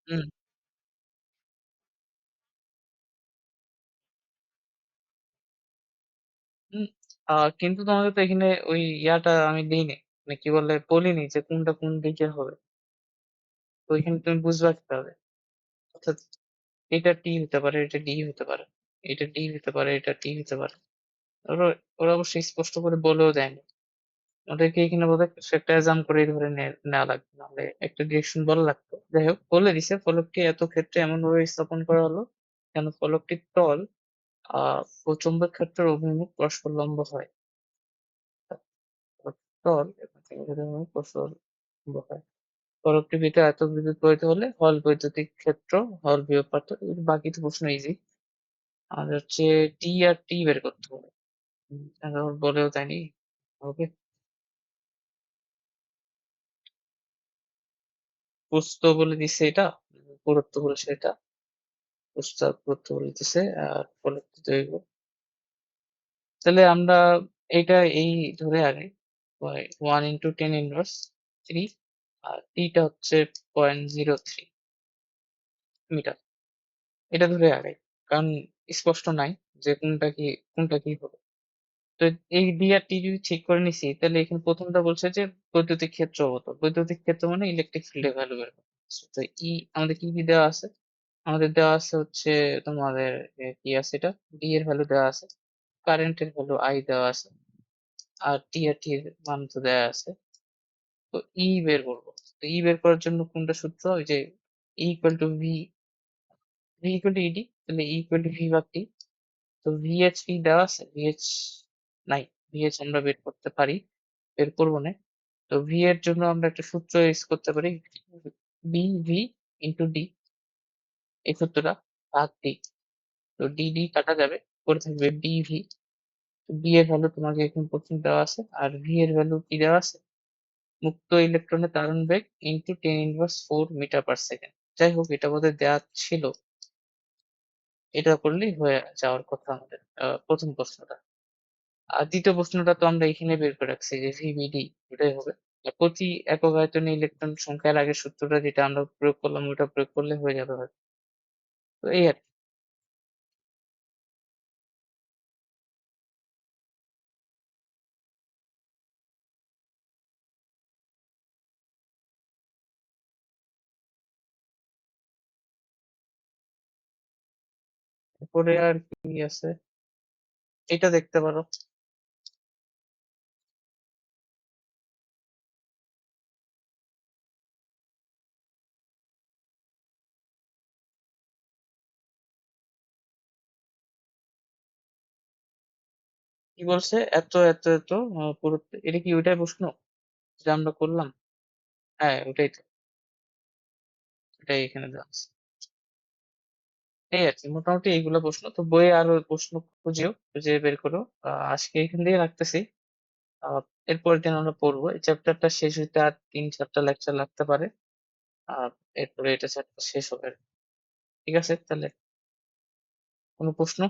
হুম, হুম। কিন্তু তোমাকে তো এখানে ওই ইয়াটা আমি দিইনি। মানে কি বলে বলিনি যে কোনটা কোন দিকে হবে। তো এখানে তুমি বুঝবা কিভাবে? অর্থাৎ এটা টি হতে পারে, এটা ডি হতে পারে। এটা ডি হতে পারে, এটা টি হতে পারে। ওরা ওরা অবশ্যই স্পষ্ট করে বলেও দেয়নি। ওদেরকে এখানে বোধহয় কিছু একটা অ্যাজাম করেই ধরে নেওয়া লাগবে। নাহলে একটা ডিরেকশন বলা লাগতো। যাই হোক বলে দিছে ফলকটি এত ক্ষেত্রে এমনভাবে স্থাপন করা হলো যেন ফলকটির তল প্রচম্বক ক্ষেত্রের অভিমুখ পরস্পর লম্ব হয়। তল এবং কেন্দ্রের অভিমুখ পরস্পর লম্ব হয়। ফলকটির ভিতরে এত বিদ্যুৎ প্রবাহিত হলে হল বৈদ্যুতিক ক্ষেত্র, হল বিভব পার্থক্য। বাকি তো প্রশ্ন ইজি। আমাদের হচ্ছে টি আর টি বের করতে হবে। এখন বলেও দেয়নি। ওকে, প্রস্থ বলে দিছে এটা, পুরুত্ব বলেছে এটা, প্রস্থ আর পুরুত্ব বলে দিছে আর ফলকটি দৈর্ঘ্য। তাহলে আমরা এইটা এই ধরে আগে 1 × 10⁻³ আর টিটা হচ্ছে 0.03 মিটার। এটা ধরে আগাই, কারণ স্পষ্ট নাই যে কোনটা কি হবে। তো এই ডি আর টি যদি ঠিক করে নিছি তাহলে এখানে প্রথমটা বলছে যে বৈদ্যুতিক ক্ষেত্র কত, বৈদ্যুতিক ক্ষেত্র মানে ইলেকট্রিক ফিল্ডের ভ্যালু বের করতে হবে। তো ই আমাদের কি কি দেওয়া আছে, আমাদের দেওয়া আছে হচ্ছে তোমাদের কি আছে এটা, ডি এর ভ্যালু দেওয়া আছে, কারেন্টের ভ্যালু আই দেওয়া আছে, আর টি আর টি এর মান তো দেওয়া আছে। তো ই বের করবো। তো ই বের করার জন্য কোনটা সূত্র, ওই যে E equal to V, V equal to ED, তাহলে ই ইকুয়াল টু ভি ভাগ টি। তো ভিএইচপি দেওয়া আছে, ভিএইচ নাই, ভিএইচ আমরা বের করতে পারি, বের করবো না। তো ভি এর জন্য আমরা একটা সূত্র ইউজ করতে পারি, বি ভি ইন্টু ডি, এই সূত্রটা ভাগ ডি। তো ডি ডি কাটা যাবে, পড়ে থাকবে বি ভি। বি এর ভ্যালু তোমাকে এখন প্রথম দেওয়া আছে, আর ভি এর ভ্যালু কি দেওয়া আছে, মুক্ত ইলেকট্রনের ত্বরণ বেগ ইন্টু 10⁻⁴ মিটার পার সেকেন্ড। যাই হোক এটা বোধহয় দেওয়া ছিল, এটা করলেই হয়ে যাওয়ার কথা আমাদের প্রথম প্রশ্নটা। আর দ্বিতীয় প্রশ্নটা তো আমরা এখানে বের করে রাখছি যে ভিভিডি, ওটাই হবে। আর প্রতি একক আয়তনে ইলেকট্রন সংখ্যার আগের সূত্রটা যেটা আমরা প্রয়োগ করলাম ওটা প্রয়োগ করলে হয়ে যাবে হয়তো। তো এই আর কি। এরপরে আর কি আছে, এটা দেখতে পারো। কি বলছে, এত এত এত পুরো, এটা কি ওইটাই প্রশ্ন যেটা আমরা করলাম? হ্যাঁ ওটাই তো, এটাই এখানে দেওয়া আছে। এই আর কি, মোটামুটি এইগুলো প্রশ্ন। তো বইয়ে আরো প্রশ্ন খুঁজেও, খুঁজে বের করো। আজকে এখান দিয়ে রাখতেছি। আহ এরপরের দিন আমরা পড়বো। এই চ্যাপ্টারটা শেষ হইতে আর 3-4টা লেকচার লাগতে পারে। আর এরপরে এটা চ্যাপ্টার শেষ হবে। ঠিক আছে তাহলে, কোনো প্রশ্ন?